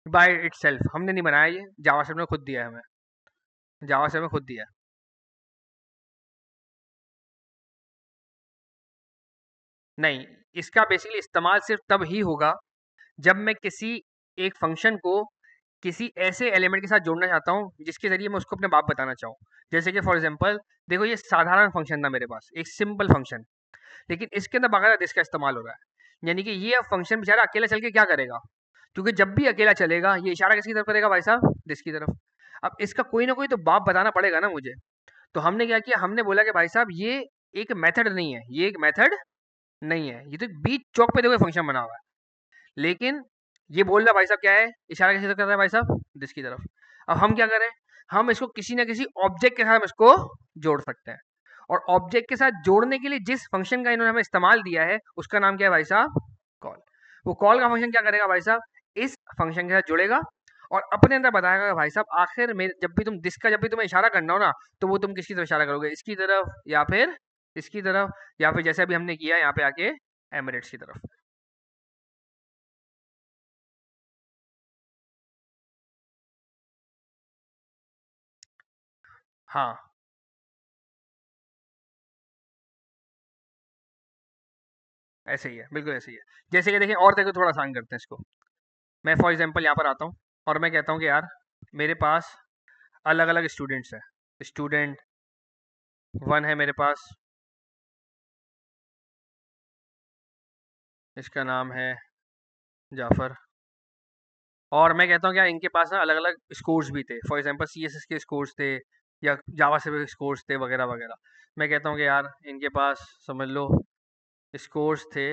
Speaker 1: बाय इटसेल्फ हमने नहीं बनाया, ये जावास्क्रिप्ट ने खुद दिया है हमें, जावास्क्रिप्ट में खुद दिया है। नहीं, इसका बेसिकली इस्तेमाल सिर्फ तब ही होगा जब मैं किसी एक फंक्शन को किसी ऐसे एलिमेंट के साथ जोड़ना चाहता हूँ जिसके जरिए मैं उसको अपने बाप बताना चाहूँ। जैसे कि फॉर एग्जांपल देखो ये साधारण फंक्शन था मेरे पास, एक सिंपल फंक्शन, लेकिन इसके अंदर बाकायदा दिस का इस्तेमाल हो रहा है। यानी कि ये अब फंक्शन बेचारा अकेला चल के क्या करेगा, क्योंकि जब भी अकेला चलेगा ये इशारा किसकी तरफ करेगा भाई साहब, दिस की तरफ। अब इसका कोई ना कोई तो बाप बताना पड़ेगा ना मुझे। तो हमने क्या किया, हमने बोला कि भाई साहब ये एक मेथड नहीं है, ये एक मेथड नहीं है, ये तो बीच चौक पे देखो फंक्शन बना हुआ है। लेकिन ये बोल रहा भाई साहब क्या है, इशारा किसी तरफ कर रहा है भाई साहब, दिस की तरफ। अब हम क्या करें, हम इसको किसी ना किसी ऑब्जेक्ट के साथ हम इसको जोड़ सकते हैं। और ऑब्जेक्ट के साथ जोड़ने के लिए जिस फंक्शन का इन्होंने हमें इस्तेमाल दिया है उसका नाम क्या है भाई साहब, कॉल। वो कॉल का फंक्शन क्या करेगा भाई साहब, इस फंक्शन के साथ जुड़ेगा और अपने अंदर बताएगा कि भाई साहब आखिर में जब भी तुम दिस का जब भी तुम्हें इशारा करना हो ना, तो वो तुम किसकी तरफ इशारा करोगे, इसकी तरफ या फिर इसकी तरफ, या फिर जैसे अभी हमने किया यहाँ पे आके एमिरेट्स की तरफ। हाँ, ऐसे ही है, बिल्कुल ऐसे ही है। जैसे कि देखिए और देखो थोड़ा आसान करते हैं इसको। मैं फॉर एग्जांपल यहाँ पर आता हूँ और मैं कहता हूँ कि यार मेरे पास अलग अलग स्टूडेंट्स हैं। स्टूडेंट वन है मेरे पास, इसका नाम है जाफ़र। और मैं कहता हूँ कि यार इनके पास ना अलग अलग स्कोर्स भी थे, फॉर एग्जांपल सीएसएस के स्कोर्स थे या जावा से स्कोर्स थे वगैरह वगैरह। मैं कहता हूँ कि यार इनके पास समझ लो स्कोर्स थे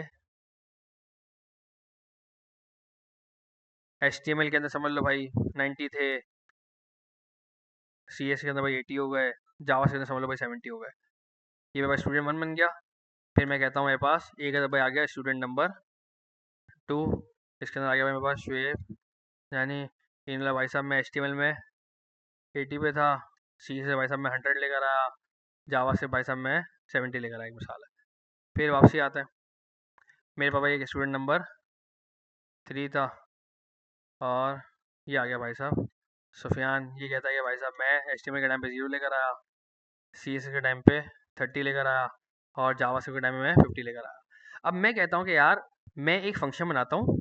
Speaker 1: एचटीएमएल के अंदर, समझ लो भाई 90 थे, सीएस के अंदर भाई 80 हो गए, जावा के अंदर समझ लो भाई 70 हो गए। ये मेरे पास स्टूडेंट वन बन गया। फिर मैं कहता हूँ मेरे पास एक है भाई आ गया स्टूडेंट नंबर टू, इसके अंदर आ गया भाई मेरे पास शुएब यानी। इन वाला भाई साहब मैं एचटीएमएल में 80 पे था, सी से भाई साहब मैं 100 लेकर आया, जावा से भाई साहब मैं 70 लेकर आया, एक मिसाल है। फिर वापसी आता है, मेरे पास भाई एक स्टूडेंट नंबर 3 था, और ये आ गया भाई साहब सुफियान। ये कहता है कि भाई साहब मैं एचटीएमएल के टाइम पे 0 लेकर आया, सी एस के टाइम पे 30 लेकर आया, और जावा के टाइम में मैं 50 लेकर आया। अब मैं कहता हूँ कि यार मैं एक फंक्शन बनाता हूँ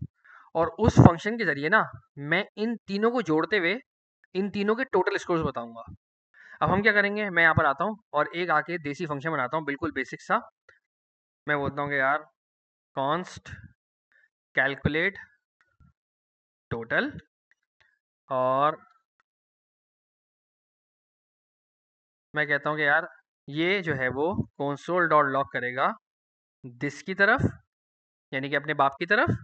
Speaker 1: और उस फंक्शन के ज़रिए ना मैं इन तीनों को जोड़ते हुए इन तीनों के टोटल स्कोर्स बताऊंगा। अब हम क्या करेंगे, मैं यहाँ पर आता हूँ और एक आके देसी फंक्शन बनाता हूँ बिल्कुल बेसिक सा। मैं बोलता हूँ कि यार कॉन्स्ट कैलकुलेट टोटल, और मैं कहता हूँ कि यार ये जो है वो कंसोल डॉट लॉग करेगा दिस की तरफ, यानी कि अपने बाप की तरफ।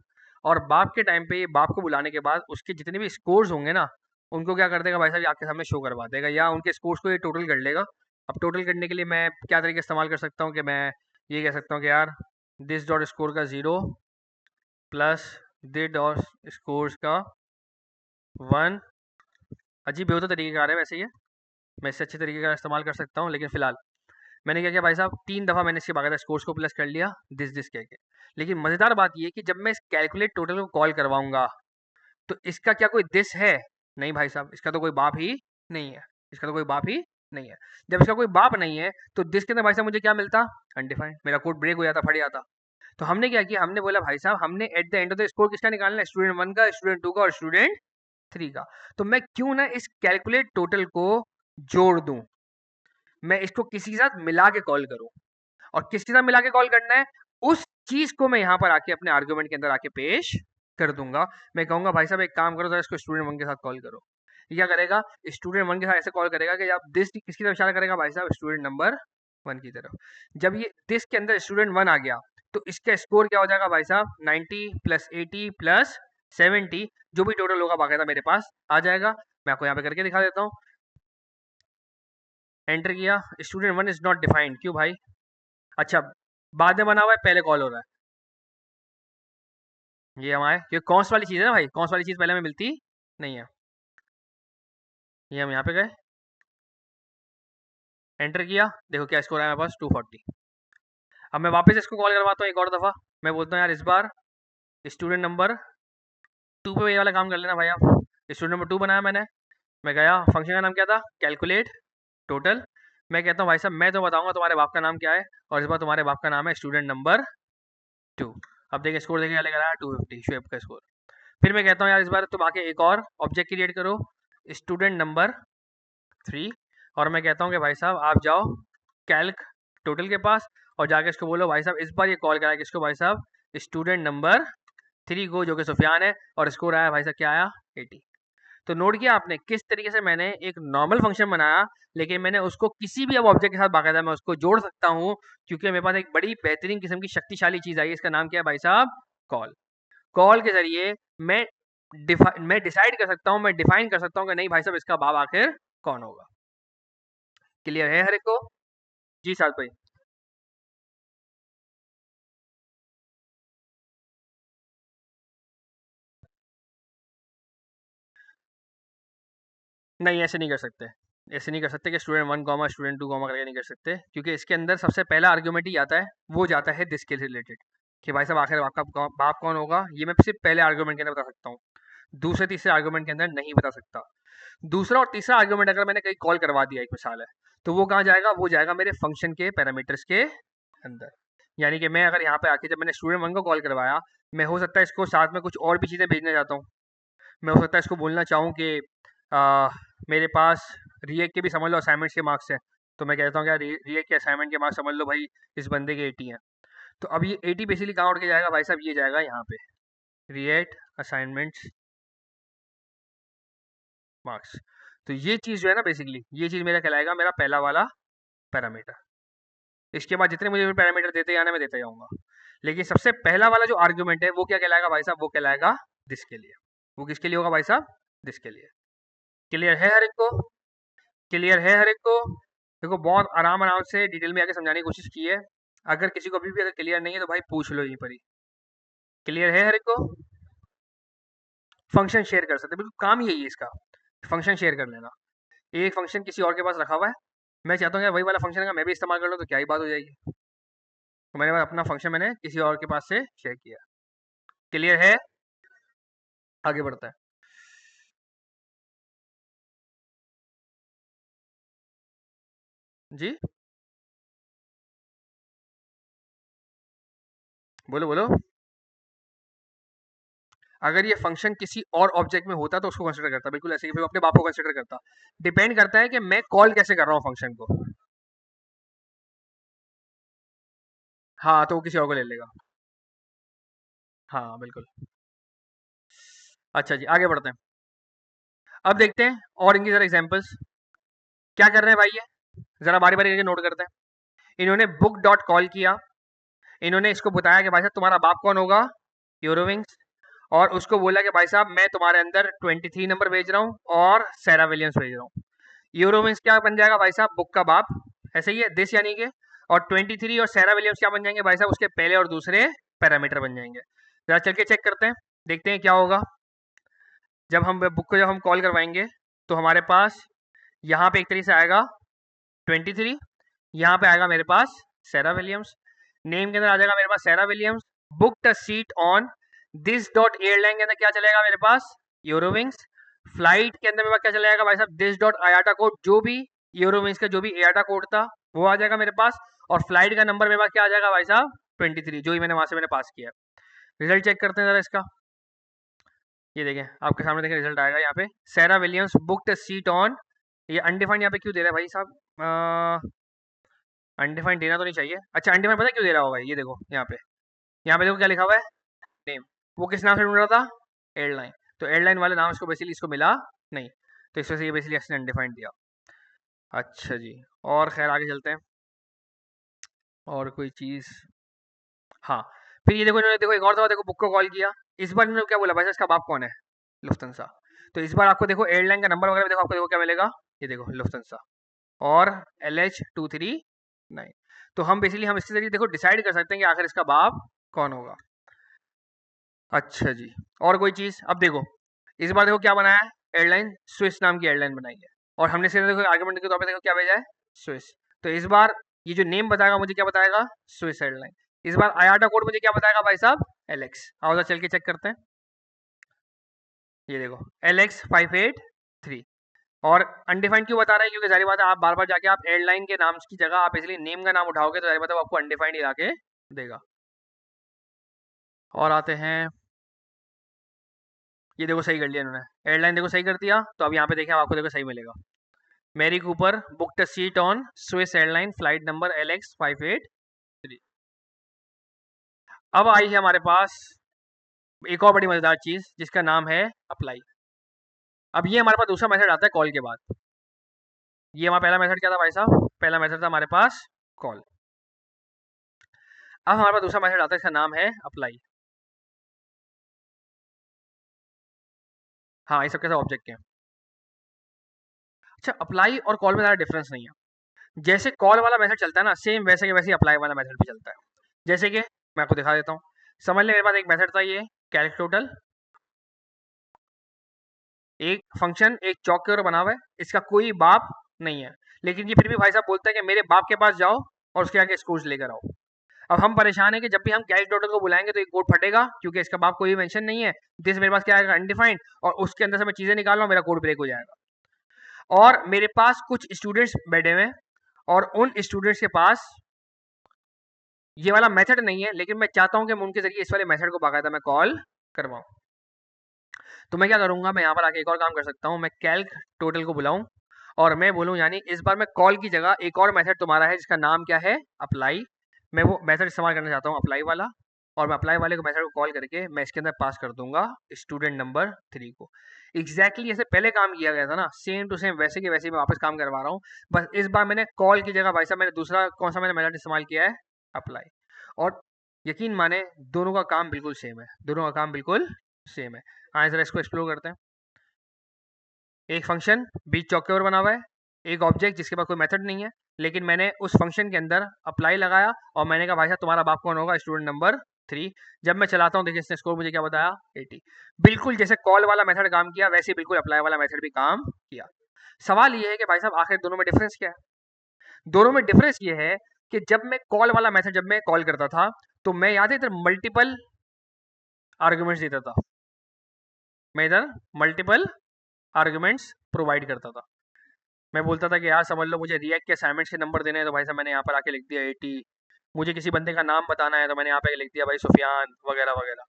Speaker 1: और बाप के टाइम पे ये बाप को बुलाने के बाद उसके जितने भी स्कोर्स होंगे ना उनको क्या कर देगा भाई साहब, ये आपके सामने शो करवा देगा, या उनके स्कोर्स को ये टोटल कर लेगा। अब टोटल करने के लिए मैं क्या तरीके इस्तेमाल कर सकता हूँ कि मैं ये कह सकता हूँ कि यार दिस डॉट स्कोर का 0 प्लस दिस डॉट स्कोर्स का 1। अजीब बेहतर तरीके का आ रहा है वैसे ये, मैं इससे अच्छे तरीके का इस्तेमाल कर सकता हूँ, लेकिन फिलहाल मैंने क्या किया भाई साहब 3 दफ़ा मैंने इसके बाकायदा स्कोर्स को प्लस कर लिया दिस दिस कह के। लेकिन मज़ेदार बात ये है कि जब मैं इस कैलकुलेट टोटल को कॉल करवाऊंगा तो इसका क्या कोई दिस है, नहीं भाई साहब इसका तो कोई बाप ही नहीं है, इसका तो कोई बाप ही नहीं है। जब इसका कोई बाप नहीं है तो दिस के अंदर भाई साहब मुझे क्या मिलता, अनडिफाइंड, मेरा कोड ब्रेक हो जाता, फट जाता। तो हमने क्या किया, हमने बोला भाई साहब हमने at the end of the score किसका निकालना है, स्टूडेंट 1 का, स्टूडेंट 2 का और स्टूडेंट 3 का। तो मैं क्यों ना इस कैलकुलेट टोटल को जोड़ दूं, मैं इसको किसी के साथ मिला के कॉल करूं। और किसके साथ मिला के कॉल करना है, उस चीज को मैं यहाँ पर आके अपने आर्गुमेंट के अंदर आके पेश कर दूंगा। मैं कहूंगा भाई साहब एक काम करो, जरा इसको स्टूडेंट 1 के साथ कॉल करो। ये क्या करेगा, स्टूडेंट 1 के साथ ऐसे कॉल करेगा कि आप दिस किसकी तरफ इशारा करेगा भाई साहब, स्टूडेंट नंबर 1 की तरफ। जब ये दिस के अंदर स्टूडेंट 1 आ गया तो इसका स्कोर क्या हो जाएगा भाई साहब, 90 प्लस 80 प्लस 70, जो भी टोटल होगा बाकायदा मेरे पास आ जाएगा। मैं आपको यहाँ पे करके दिखा देता हूँ। एंटर किया, स्टूडेंट 1 इज नॉट डिफाइंड, क्यों भाई, अच्छा बाद में बना हुआ है, पहले कॉल हो रहा है। ये हमारे ये कॉन्स वाली चीज़ है ना भाई, कॉन्स वाली चीज़ पहले में मिलती नहीं है। ये हम यहाँ पे गए, एंटर किया, देखो क्या स्कोर आया मेरे पास 240। अब मैं वापस इसको कॉल करवाता हूँ एक और दफ़ा। मैं बोलता हूँ यार इस बार स्टूडेंट नंबर 2 पे ये वाला काम कर लेना भाई आप। स्टूडेंट नंबर 2 बनाया मैंने, मैं गया, फंक्शन का नाम क्या था, कैलकुलेट टोटल। मैं कहता हूँ भाई साहब मैं तो बताऊंगा तुम्हारे बाप का नाम क्या है, और इस बार तुम्हारे बाप का नाम है स्टूडेंट नंबर 2। अब देखिए स्कोर देखिए क्या लेकर आया, 250 शुएब का स्कोर। फिर मैं कहता हूँ यार इस बार तुम आके एक और ऑब्जेक्ट क्रिएट करो, स्टूडेंट नंबर 3। और मैं कहता हूँ कि भाई साहब आप जाओ कैल्क टोटल के पास और जाके इसको बोलो भाई साहब इस बार ये कॉल कराया किसको भाई साहब, स्टूडेंट नंबर 3 को, जो कि सुफियान है, और स्कोर आया भाई साहब क्या आया, 80। तो नोट किया आपने किस तरीके से मैंने एक नॉर्मल फंक्शन बनाया, लेकिन मैंने उसको किसी भी अब ऑब्जेक्ट के साथ बाकायदा मैं उसको जोड़ सकता हूँ, क्योंकि मेरे पास एक बड़ी बेहतरीन किस्म की शक्तिशाली चीज़ आई है, इसका नाम क्या है भाई साहब, कॉल। कॉल के जरिए मैं मैं डिसाइड कर सकता हूँ, मैं डिफाइन कर सकता हूँ कि नहीं भाई साहब इसका बाप आखिर कौन होगा। क्लियर है हर एक को? जी साथ भाई। नहीं ऐसे नहीं कर सकते, ऐसे नहीं कर सकते कि स्टूडेंट 1 कॉमा स्टूडेंट 2 कॉमा करके नहीं कर सकते, क्योंकि इसके अंदर सबसे पहला आर्ग्यूमेंट ही आता है, वो जाता है दिस के रिलेटेड, कि भाई साहब आखिर आपका बाप कौन होगा, ये मैं सिर्फ पहले आर्ग्यूमेंट के अंदर बता सकता हूँ, दूसरे तीसरे आर्ग्यूमेंट के अंदर नहीं बता सकता। दूसरा और तीसरा आर्ग्यूमेंट अगर मैंने कहीं कॉल करवा दिया, एक मिसाल है, तो वो कहाँ जाएगा, वो जाएगा मेरे फंक्शन के पैरामीटर्स के अंदर। यानी कि मैं अगर यहाँ पे आके जब मैंने स्टूडेंट 1 को कॉल करवाया, मैं हो सकता है इसको साथ में कुछ और भी चीज़ें भेजना चाहता हूँ। मैं हो सकता है इसको बोलना चाहूँ कि आ, मेरे पास रिएक्ट के भी समझ लो असाइनमेंट्स के मार्क्स हैं, तो मैं कहता हूँ क्या रिएक्ट के असाइनमेंट के मार्क्स समझ लो भाई इस बंदे के 80 हैं। तो अब ये 80 बेसिकली कहाँ उठ के जाएगा भाई साहब, ये जाएगा यहाँ पे रिएक्ट असाइनमेंट्स मार्क्स। तो ये चीज़ जो है ना, बेसिकली ये चीज़ मेरा कहलाएगा मेरा पहला वाला पैरामीटर। इसके बाद जितने मुझे पैरामीटर देते जाना मैं देते जाऊँगा, लेकिन सबसे पहला वाला जो आर्ग्यूमेंट है वो क्या कहलाएगा भाई साहब, वो कहलाएगा दिस के लिए। वो किसके लिए होगा भाई साहब, दिस के लिए। क्लियर है हर एक को? क्लियर है हर एक को? देखो बहुत आराम आराम से डिटेल में आके समझाने की कोशिश की है, अगर किसी को अभी भी अगर क्लियर नहीं है तो भाई पूछ लो यहीं पर ही। क्लियर है हर एक को? फंक्शन शेयर कर सकते हैं, बिल्कुल काम यही है इसका, फंक्शन शेयर कर लेना। एक फंक्शन किसी और के पास रखा हुआ है, मैं चाहता हूँ यार वही वाला फंक्शन का मैं भी इस्तेमाल कर लूँ, तो क्या ही बात हो जाएगी। तो मैंने अपना फंक्शन मैंने किसी और के पास से शेयर किया। क्लियर है? आगे बढ़ता है। जी बोलो बोलो। अगर ये फंक्शन किसी और ऑब्जेक्ट में होता तो उसको कंसिडर करता, बिल्कुल ऐसे ही फिर अपने बाप को कंसिडर करता। डिपेंड करता है कि मैं कॉल कैसे कर रहा हूँ फंक्शन को। हाँ तो वो किसी और को ले लेगा। हाँ बिल्कुल। अच्छा जी आगे बढ़ते हैं। अब देखते हैं और इनकी जरा एग्जांपल्स क्या कर रहे हैं भाई, ये जरा बारी बारी करके नोट करते हैं। इन्होंने बुक डॉट कॉल किया, इन्होंने इसको बताया कि भाई साहब तुम्हारा बाप कौन होगा, यूरोविंग्स। और उसको बोला कि भाई साहब मैं तुम्हारे अंदर 23 नंबर भेज रहा हूँ और सैरा विलियम्स भेज रहा हूँ। यूरोविंग्स क्या बन जाएगा भाई साहब, बुक का बाप, ऐसे ही है दिस यानी कि। और 23 और सैरा विलियम्स क्या बन जाएंगे भाई साहब, उसके पहले और दूसरे पैरामीटर बन जाएंगे। जरा चल के चेक करते हैं, देखते हैं क्या होगा। जब हम बुक को जब हम कॉल करवाएंगे तो हमारे पास यहाँ पे एक तरीके से आएगा 23, यहाँ पे आएगा मेरे पास सैरा विलियम्स, नेम के अंदर आ जाएगा मेरे पास Sarah Williams. Book the seat on this dot airline के अंदर क्या चलेगा मेरे पास, यूरोविंग्स। फ्लाइट के अंदर मेरे पास क्या चलेगा भाई साहब, दिस डॉट आयाटा कोड, जो भी यूरोविंग्स का जो भी एयाटा कोड था वो आ जाएगा मेरे पास। और फ्लाइट का नंबर मेरे पास क्या आ जाएगा भाई साहब, 23 जो ही मैंने वहाँ से मैंने पास किया है। रिजल्ट चेक करते हैं ज़रा इसका। ये देखें, आपके सामने देखें रिजल्ट आएगा यहाँ पे। Sarah Williams booked seat on, ये अनडिफाइंड यहाँ पे क्यों दे रहा है भाई साहब? अनडिफाइंड देना तो नहीं चाहिए। अच्छा, अनडिफाइंड पता है क्यों दे रहा होगा, ये देखो यहाँ पे देखो क्या लिखा हुआ है, नेम। वो किस नाम से ढूंढ रहा था? एयरलाइन। तो एयरलाइन वाले नाम इसको बेसिकली इसको मिला नहीं, तो इस वजह से ये बेसिकली इसने अनडिफाइंड दिया। अच्छा जी, और खैर आगे चलते हैं। और कोई चीज़, हाँ, फिर ये देखो इन्होंने देखो एक और दफ़ा देखो बुक को कॉल किया। इस बार इन्होंने क्या बोला भाई साहब, इसका बाप कौन है? लुफ्थांसा। तो इस बार आपको देखो एयरलाइन का नंबर वगैरह देखो, आपको देखो क्या मिलेगा, ये देखो लुफ्थांसा और LH239। तो हम बेसिकली हम इसके जरिए देखो डिसाइड कर सकते हैं कि आखिर इसका बाप कौन होगा। अच्छा जी, और कोई चीज़, अब देखो इस बार देखो क्या बनाया है, एयरलाइन स्विस नाम की एयरलाइन बनाई है, और हमने सीधे देखो आर्गुमेंट के तौर पे देखो क्या भेजा है, स्विस। तो इस बार ये जो नेम बताएगा मुझे क्या बताएगा, स्विस एयरलाइन। इस बार आयाटा कोड मुझे क्या बताएगा भाई साहब, LX। आओ जरा चल के चेक करते हैं। ये देखो LX583। और अनडिफाइंड क्यों बता रहा है, क्योंकि जारी बात है आप बार बार जाके आप एयरलाइन के नाम की जगह आप इसलिए नेम का नाम उठाओगे तो जारी बात है वो आपको अनडिफाइंड ही लाके देगा। और आते हैं, ये देखो सही कर लिया इन्होंने, एयरलाइन देखो सही कर दिया, तो अब यहाँ पे देखें आपको देखो सही मिलेगा। Mary Cooper booked a seat on Swiss airline flight number LX583। अब आई है हमारे पास एक और बड़ी मजेदार चीज जिसका नाम है अप्लाई। अब ये हमारे पास दूसरा मेथड आता है कॉल के बाद। ये हमारा पहला मेथड क्या था भाई साहब, पहला मेथड था हमारे पास कॉल। अब हमारे पास दूसरा मेथड आता है, इसका नाम है अप्लाई। हाँ, ये सब कैसे ऑब्जेक्ट के हैं। अच्छा, अप्लाई और कॉल में ज़्यादा डिफरेंस नहीं है। जैसे कॉल वाला मेथड चलता है ना, सेम वैसे के वैसे अप्लाई वाला मेथड भी चलता है। जैसे कि मैं आपको दिखा देता हूँ, समझ लें मेरे पास एक मेथड था, ये कैलक टोटल, एक फंक्शन एक चौक के ऊपर बना हुआ है, इसका कोई बाप नहीं है, लेकिन ये फिर भी भाई साहब बोलता है कि मेरे बाप के पास जाओ और उसके आगे स्कोर्स लेकर आओ। अब हम परेशान है कि जब भी हम कैलक टोटल को बुलाएंगे तो एक कोड फटेगा, क्योंकि इसका बाप कोई मेंशन नहीं है। दिस मेरे पास क्या आएगा, अनडिफाइंड, और उसके अंदर से मैं चीजें निकाल रहा हूँ, मेरा कोड ब्रेक हो जाएगा। और मेरे पास कुछ स्टूडेंट्स बैठे हुए हैं, और उन स्टूडेंट्स के पास ये वाला मेथड नहीं है, लेकिन मैं चाहता हूं कि मैं उनके जरिए इस वाले मेथड को बाकायदा मैं कॉल करवाऊं। तो मैं क्या करूंगा, मैं यहाँ पर आके एक और काम कर सकता हूँ, मैं कैल्क टोटल को बुलाऊं और मैं बोलूं यानी इस बार मैं कॉल की जगह एक और मेथड तुम्हारा है जिसका नाम क्या है, अप्लाई। मैं वो मेथड इस्तेमाल करना चाहता हूँ, अप्लाई वाला। और मैं अप्लाई वाले को मेथड को कॉल करके मैं इसके अंदर पास कर दूंगा स्टूडेंट नंबर 3 को। एग्जैक्टली जैसे पहले काम किया गया था ना, सेम टू सेम वैसे के वैसे मैं वापस काम करवा रहा हूँ। बस इस बार मैंने कॉल की जगह भाई साहब मैंने दूसरा कौन सा मैंने मेथड इस्तेमाल किया है, अप्लाई। और यकीन माने दोनों का काम बिल्कुल सेम है, दोनों का काम बिल्कुल सेम है। आइए जरा इसको एक्सप्लोर करते हैं। एक फंक्शन बीच चौक के ऊपर बना हुआ है, एक ऑब्जेक्ट जिसके पास कोई मेथड नहीं है, लेकिन मैंने उस फंक्शन के अंदर अप्लाई लगाया और मैंने कहा भाई साहब तुम्हारा बाप कौन होगा, स्टूडेंट नंबर 3। जब मैं चलाता हूँ देखिए इसने स्कोर मुझे क्या बताया, 80। बिल्कुल जैसे कॉल वाला मेथड काम किया वैसे बिल्कुल अप्लाई वाला मेथड भी काम किया। सवाल ये है कि भाई साहब आखिर दोनों में डिफरेंस क्या है। दोनों में डिफरेंस ये है कि जब मैं कॉल वाला मेथड जब मैं कॉल करता था तो मैं याद है इधर मल्टीपल आर्ग्यूमेंट्स देता था, मैं इधर मल्टीपल आर्ग्यूमेंट्स प्रोवाइड करता था। मैं बोलता था कि यार समझ लो मुझे रिएक्ट के असाइनमेंट्स के नंबर देने हैं तो भाई साहब मैंने यहाँ पर आके लिख दिया 80। मुझे किसी बंदे का नाम बताना है तो मैंने यहाँ पे लिख दिया भाई सुफियान वगैरह वगैरह।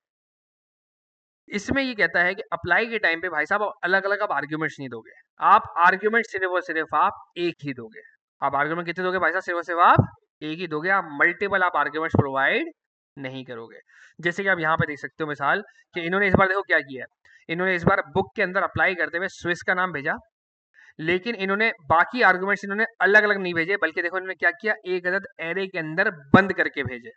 Speaker 1: इसमें ये कहता है कि अप्लाई के टाइम पे भाई साहब आप अलग अलग आप आर्ग्यूमेंट्स नहीं दोगे, आप आर्ग्यूमेंट सिर्फ और सिर्फ आप एक ही दोगे। आप आर्ग्यूमेंट कितने दोगे भाई साहब, सिर्फ और सिर्फ आप एक ही दोगे, आप मल्टीपल आप आर्ग्यूमेंट्स प्रोवाइड नहीं करोगे। जैसे कि आप यहाँ पे देख सकते हो मिसाल कि इन्होंने इस बार देखो क्या किया है, इन्होंने इस बार बुक के अंदर अप्लाई करते हुए स्विस का नाम भेजा, लेकिन इन्होंने बाकी आर्गुमेंट्स इन्होंने अलग अलग नहीं भेजे, बल्कि देखो इन्होंने क्या किया, एक अदद एरे के अंदर बंद करके भेजे।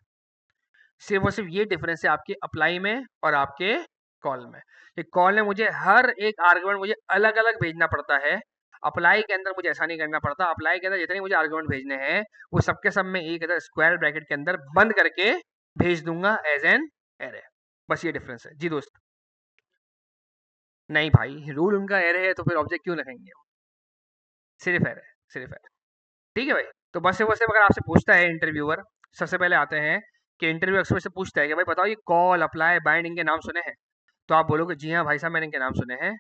Speaker 1: सिर्फ और सिर्फ ये डिफरेंस है आपके अप्लाई में और आपके कॉल में। ये कॉल में मुझे हर एक आर्गुमेंट मुझे अलग अलग भेजना पड़ता है, अप्लाई के अंदर मुझे ऐसा नहीं करना पड़ता। अप्लाई के अंदर जितने मुझे आर्गुमेंट भेजने हैं वो सबके सब में एक अदद स्क्वायर ब्रैकेट के अंदर बंद करके भेज दूंगा एज एन एरे। बस ये डिफरेंस है जी दोस्त। नहीं भाई, रूल उनका एरे है तो फिर ऑब्जेक्ट क्यों लिखेंगे, सिर्फ एरे, सिर्फ एरे। ठीक है भाई। तो बस से अगर आपसे पूछता है इंटरव्यूअर, सबसे पहले आते हैं कि इंटरव्यू अक्सर से पूछता है कि भाई बताओ ये कॉल अप्लाई बाइंड इनके नाम सुने हैं, तो आप बोलोगे जी हाँ भाई साहब मैंने इनके नाम सुने हैं।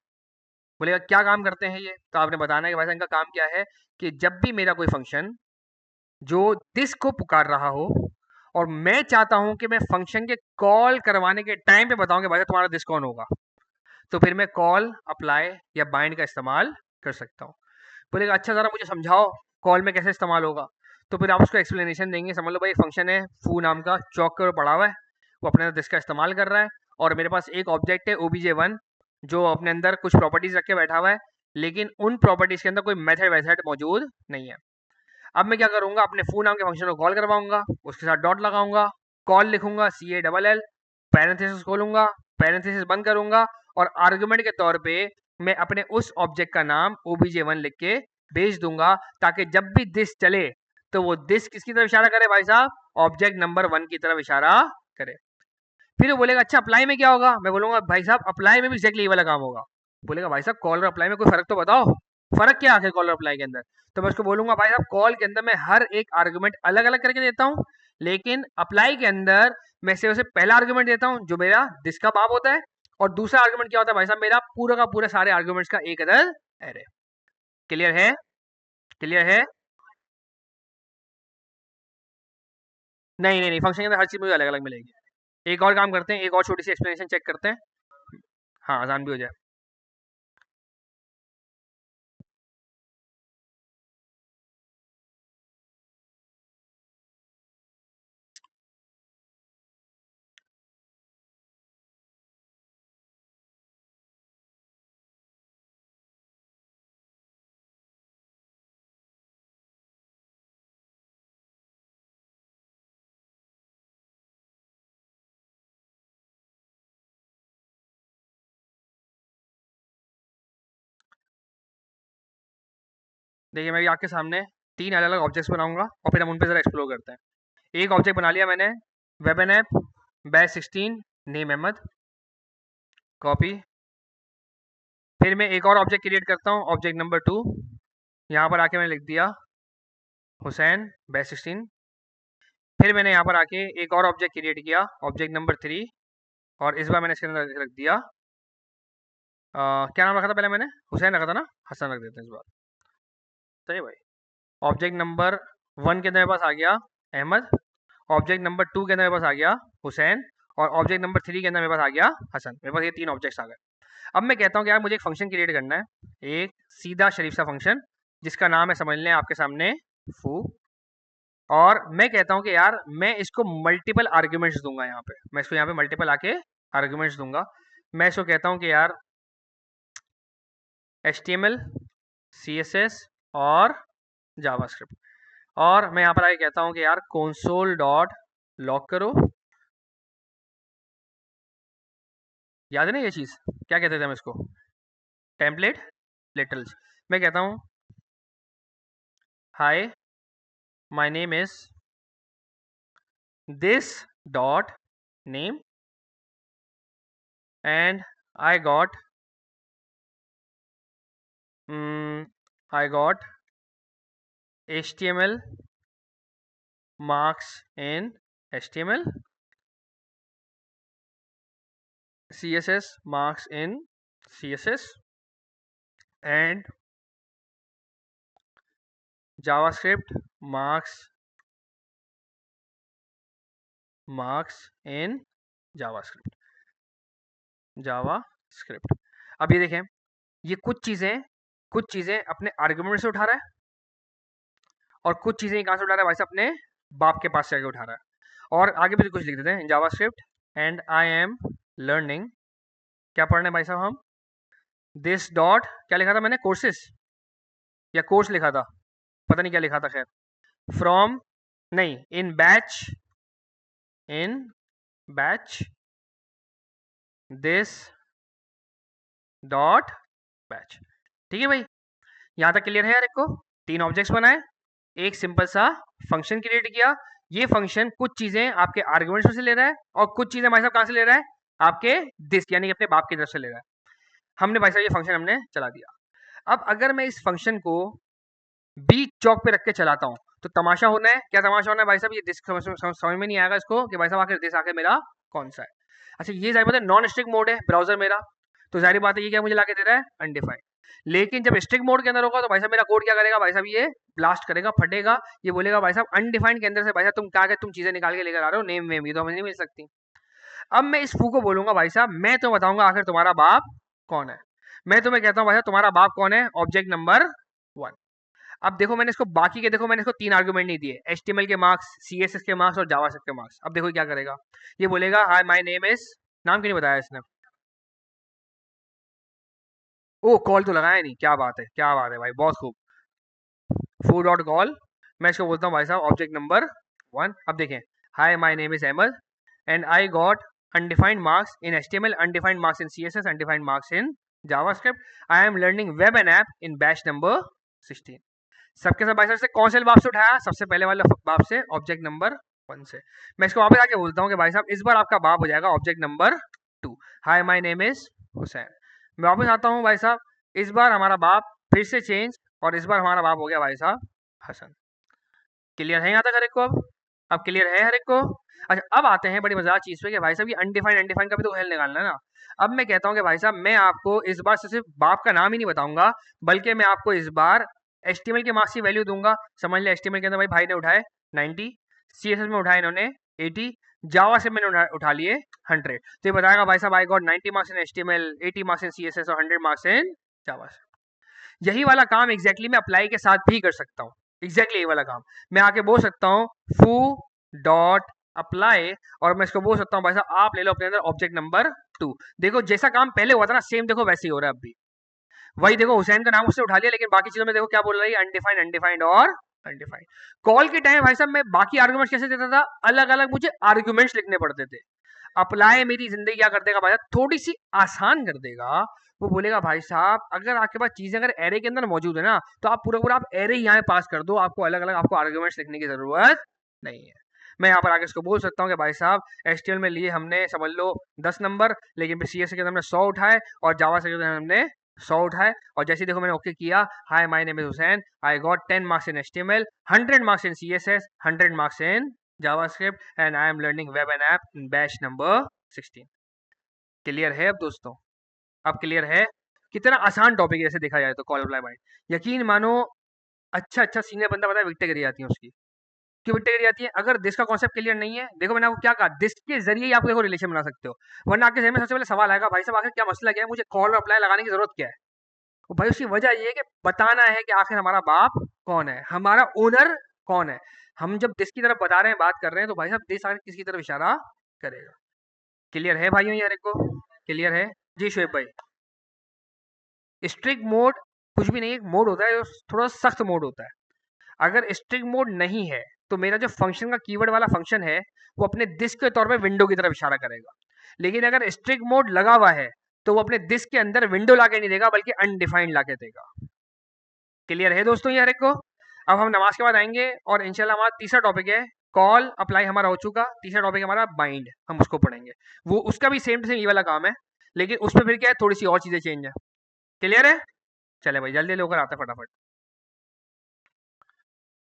Speaker 1: बोलेगा क्या काम करते हैं ये, तो आपने बताना है कि भाई साहब इनका काम क्या है कि जब भी मेरा कोई फंक्शन जो दिस को पुकार रहा हो और मैं चाहता हूं कि मैं फंक्शन के कॉल करवाने के टाइम पे बताऊं कि भाई साहब तुम्हारा दिस कौन होगा, तो फिर मैं कॉल, अप्लाई या बाइंड का इस्तेमाल कर सकता हूँ। बोलेगा अच्छा ज़रा मुझे समझाओ कॉल में कैसे इस्तेमाल होगा, तो फिर आप उसको एक्सप्लेनेशन देंगे। समझ लो भाई फंक्शन है फू नाम का, चौक कर पड़ा हुआ है, वो अपने अंदर दिस का इस्तेमाल कर रहा है, और मेरे पास एक ऑब्जेक्ट है obj1 जो अपने अंदर कुछ प्रॉपर्टीज रख के बैठा हुआ है, लेकिन उन प्रॉपर्टीज के अंदर कोई मेथड वैथड मौजूद नहीं है। अब मैं क्या करूंगा, अपने फू नाम के फंक्शन को कॉल करवाऊंगा, उसके साथ डॉट लगाऊंगा, कॉल लिखूंगा CALL, पैरेंथेसिस खोलूंगा, पैरेंथेसिस बंद करूंगा, और आर्गुमेंट के तौर पे मैं अपने उस ऑब्जेक्ट का नाम obj1 लिख के भेज दूंगा, ताकि जब भी दिस चले तो वो दिस किसकी तरफ इशारा करे भाई साहब, ऑब्जेक्ट नंबर 1 की तरफ इशारा करे। फिर वो बोलेगा अच्छा अप्लाई में क्या होगा, मैं बोलूंगा भाई साहब अप्लाई में भी एग्जैक्टली ये वाला काम होगा। बोलेगा भाई साहब कॉल और अप्लाई में कोई फर्क तो बताओ, फर्क क्या है कॉल और अप्लाई के अंदर। तो मैं उसको बोलूंगा भाई साहब कॉल के अंदर मैं हर एक आर्गुमेंट अलग अलग करके देता हूँ, लेकिन अप्लाई के अंदर मैं सिर्फ पहला आर्गुमेंट देता हूँ जो मेरा दिस का बाप होता है, और दूसरा आर्गुमेंट क्या होता है भाई साहब, मेरा पूरा का पूरा सारे आर्गुमेंट्स का एक अदद एरे। क्लियर है? क्लियर है? नहीं नहीं नहीं, फंक्शन के अंदर हर चीज मुझे अलग अलग मिलेगी। एक और काम करते हैं, एक और छोटी सी एक्सप्लेनेशन चेक करते हैं, हाँ आसान भी हो जाए। देखिए मैं भी आपके सामने तीन अलग अलग ऑब्जेक्ट्स बनाऊंगा और फिर हम उन पर जरा एक्सप्लोर करते हैं। एक ऑब्जेक्ट बना लिया मैंने, web an app batch 16 name Ahmed, copy. फिर मैं एक और ऑब्जेक्ट क्रिएट करता हूँ, ऑब्जेक्ट नंबर 2, यहाँ पर आके मैंने लिख दिया हुसैन बैच 16। फिर मैंने यहाँ पर आके एक और ऑब्जेक्ट क्रिएट किया, ऑब्जेक्ट नंबर 3, और इस बार मैंने इसके अंदर रख दिया क्या नाम रखा था पहले मैंने, हुसैन रखा था ना, हसन रख देते हैं इस बार। सही भाई। ऑब्जेक्ट नंबर 1 के अंदर मेरे पास आ गया अहमद, ऑब्जेक्ट नंबर 2 के अंदर मेरे पास आ गया हुसैन, और ऑब्जेक्ट नंबर 3 के अंदर मेरे पास आ गया हसन। मेरे पास ये तीन ऑब्जेक्ट्स आ गए। अब मैं कहता हूँ कि यार मुझे एक फंक्शन क्रिएट करना है, एक सीधा शरीफ सा फंक्शन जिसका नाम है, समझ लें आपके सामने, फू। और मैं कहता हूँ कि यार मैं इसको मल्टीपल आर्ग्यूमेंट्स दूंगा, यहाँ पे मैं इसको यहाँ पे मल्टीपल आके आर्ग्यूमेंट्स दूंगा। मैं इसको कहता हूँ कि यार HTML, CSS और जावास्क्रिप्ट, और मैं यहाँ पर आके कहता हूँ कि यार console डॉट लॉग करो। याद है ना ये चीज़, क्या कहते थे हम इसको, टेम्पलेट लिटल्स। मैं कहता हूँ हाय my name is this dot name and I got I got HTML marks in HTML, CSS marks in CSS, and JavaScript marks in JavaScript। अब ये देखें, ये कुछ चीज़ें अपने आर्गुमेंट से उठा रहा है, और कुछ चीज़ें कहाँ से उठा रहा है भाई साहब, अपने बाप के पास से आके उठा रहा है। और आगे भी कुछ लिख देते हैं, JavaScript and I am learning, क्या पढ़ रहे हैं भाई साहब हम, दिस डॉट, क्या लिखा था मैंने, कोर्सेस या कोर्स लिखा था, पता नहीं क्या लिखा था, खैर फ्रॉम, नहीं, इन बैच दिस डॉट बैच। ठीक है भाई, यहाँ तक क्लियर है यार। एक को तीन ऑब्जेक्ट्स बनाए, एक सिंपल सा फंक्शन क्रिएट किया। ये फंक्शन कुछ चीजें आपके आर्गुमेंट्स में से ले रहा है, और कुछ चीजें भाई साहब कहाँ से ले रहा है, आपके दिस यानी कि अपने बाप की तरफ से ले रहा है। हमने भाई साहब ये फंक्शन हमने चला दिया। अब अगर मैं इस फंक्शन को बीच चौक पे रख के चलाता हूँ तो तमाशा होना है, क्या तमाशा होना है भाई साहब, ये दिस समझ में नहीं आएगा इसको कि भाई साहब आखिर दिस आखिर मेरा कौन सा है। अच्छा ये जाहिर बात है नॉन स्टिक मोड है ब्राउजर मेरा, तो जाहिर बात है ये क्या मुझे लाके दे रहा है, अनडिफाइंड। लेकिन जब स्ट्रिक्ट मोड के अंदर होगा तो भाई साहब मेरा कोड क्या करेगा भाई साहब, ये ब्लास्ट करेगा, फटेगा, ये बोलेगा भाई साहब अनडिफाइंड के अंदर से भाई साहब तुम क्या तुम चीजें निकाल के लेकर आ रहे हो, नेम वेम, ये तो हमें नहीं मिल सकती। अब मैं इस फू को बोलूंगा भाई साहब मैं तो बताऊंगा आखिर तुम्हारा बाप कौन है। मैं तुम्हें कहता हूँ भाई साहब तुम्हारा बाप कौन है, ऑब्जेक्ट नंबर 1। अब देखो मैंने इसको बाकी के देखो मैंने इसको 3 आर्गुमेंट नहीं दिए, HTML के मार्क्स, CSS के मार्क्स और जावास्क्रिप्ट के मार्क्स। अब देखो क्या करेगा, ये बोलेगा हाय माय नेम इज, नाम क्यों नहीं बताया इसने, ओ कॉल तो लगाया नहीं, क्या बात है भाई, बहुत खूब, फू डॉट कॉल। मैं इसको बोलता हूँ भाई साहब ऑब्जेक्ट नंबर 1। अब देखें, hi my name is Ahmed and I got undefined marks in HTML, undefined marks in CSS, undefined marks in JavaScript. I am learning web and app in batch number 16। सबके सब भाई साहब से कौन से बाप से उठाया, सबसे पहले वाले बाप से, ऑब्जेक्ट नंबर 1 से। मैं इसको वापस आके बोलता हूँ कि भाई साहब इस बार आपका बाप हो जाएगा object number 2, hi my name is Hussain. मैं वापस आता हूँ भाई साहब, इस बार हमारा बाप फिर से चेंज, और इस बार हमारा बाप हो गया भाई साहब हसन। क्लियर है यहाँ तक हर एक को? अब क्लियर है हर एक को? अच्छा अब आते हैं बड़ी मजाक चीज पे कि भाई साहब ये अनडिफाइंड अनडिफाइंड का भी तो हेल निकालना है ना। अब मैं कहता हूँ कि भाई साहब मैं आपको इस बार सिर्फ बाप का नाम ही नहीं बताऊंगा, बल्कि मैं आपको इस बार HTML के मार्क्स की वैल्यू दूंगा। समझ लिया, HTML के अंदर भाई ने उठाए 90, CSS में उठाए इन्होंने 80, जावा से मैंने उठा लिए 100। तो ये बताएगा भाई साहब I got 90 marks in HTML, 80 marks in CSS और 100 मार्क्स इन जावा। यही वाला काम एग्जैक्टली मैं अप्लाई के साथ भी कर सकता हूँ, एग्जैक्टली यही वाला काम मैं आके बोल सकता हूँ फू डॉट अप्लाई, और मैं इसको बोल सकता हूँ भाई साहब आप ले लो अपने अंदर ऑब्जेक्ट नंबर 2। देखो जैसा काम पहले हुआ था ना सेम देखो वैसे ही हो रहा है अब भी। वही देखो हुसैन का नाम उससे उठा लिया, लेकिन बाकी चीजों में देखो क्या बोल रही है, अनडिफाइंड अनडिफाइंड और अनडिफाइंड। कॉल के टाइम भाई साहब मैं बाकी आर्गुमेंट्स कैसे देता था, अलग अलग मुझे आर्गुमेंट्स लिखने पड़ते थे। अप्लाई मेरी जिंदगी क्या कर देगा भाई साहब, थोड़ी सी आसान कर देगा। वो बोलेगा भाई साहब अगर आपके पास चीजें अगर एरे के अंदर मौजूद है ना, तो आप पूरा पूरा आप एरे यहाँ पास कर दो, आपको अलग अलग आपको आर्गुमेंट्स लिखने की जरूरत नहीं है। मैं यहाँ पर आगे इसको बोल सकता हूँ कि भाई साहब HTML में लिए हमने समझ लो 10 नंबर, लेकिन फिर CSS के अंदर हमने 100 उठाए और जावा से हमने 100 उठाए, और जैसे देखो मैंने ओके किया, हाय my name is Hussain, I got 10 marks in HTML, 100 marks in CSS, 100 marks in JavaScript and I am learning web and app in batch number 16। Clear है अब दोस्तों? अब क्लियर है? कितना आसान टॉपिक है जैसे देखा जाए तो कॉल अप्लाई बाइंड। यकीन मानो अच्छा अच्छा सीनियर बंदा पता है विकटे गिरी जाती है उसकी। क्यों विकटे गिरी जाती है? अगर दिस का कॉन्सेप्ट क्लियर नहीं है, देखो मैंने आपको क्या कहा, दिस के जरिए ही आप देखो रिलेशन बना सकते हो। वरना आपके जहन में सबसे पहले सवाल आएगा भाई साहब आखिर क्या मसला क्या है, मुझे कॉल और अप्लाई लगाने की जरूरत क्या है। तो भाई उसकी वजह ये है कि बताना है कि आखिर हमारा बाप कौन है, हमारा ओनर कौन है। हम जब दिस की तरफ बता रहे हैं, बात कर रहे हैं, तो भाई साहब दिस आखिर किसकी तरफ इशारा करेगा। क्लियर है भाइयों यार को? क्लियर है जी शुएब भाई? स्ट्रिक्ट मोड कुछ भी नहीं, एक मोड होता है जो थोड़ा सख्त मोड होता है। अगर स्ट्रिक्ट मोड नहीं है तो मेरा जो फंक्शन का कीवर्ड वाला फंक्शन है वो अपने दिस के तौर पे विंडो की तरफ इशारा करेगा। लेकिन अगर स्ट्रिक्ट मोड लगा हुआ है तो वो अपने दिस के अंदर विंडो लाके नहीं देगा बल्कि अनडिफाइंड लाके देगा। क्लियर है दोस्तों ये हर एक को? अब हम नमाज के बाद आएंगे और इंशाल्लाह हमारा तीसरा टॉपिक है कॉल अप्लाई हमारा हो चुका, तीसरा टॉपिक हमारा बाइंड, हम उसको पढ़ेंगे। वो उसका भी सेम टू सेम ये वाला काम है, लेकिन उसमें फिर क्या है थोड़ी सी और चीजें चेंज है। क्लियर है? चले भाई जल्दी लेकर आते फटाफट।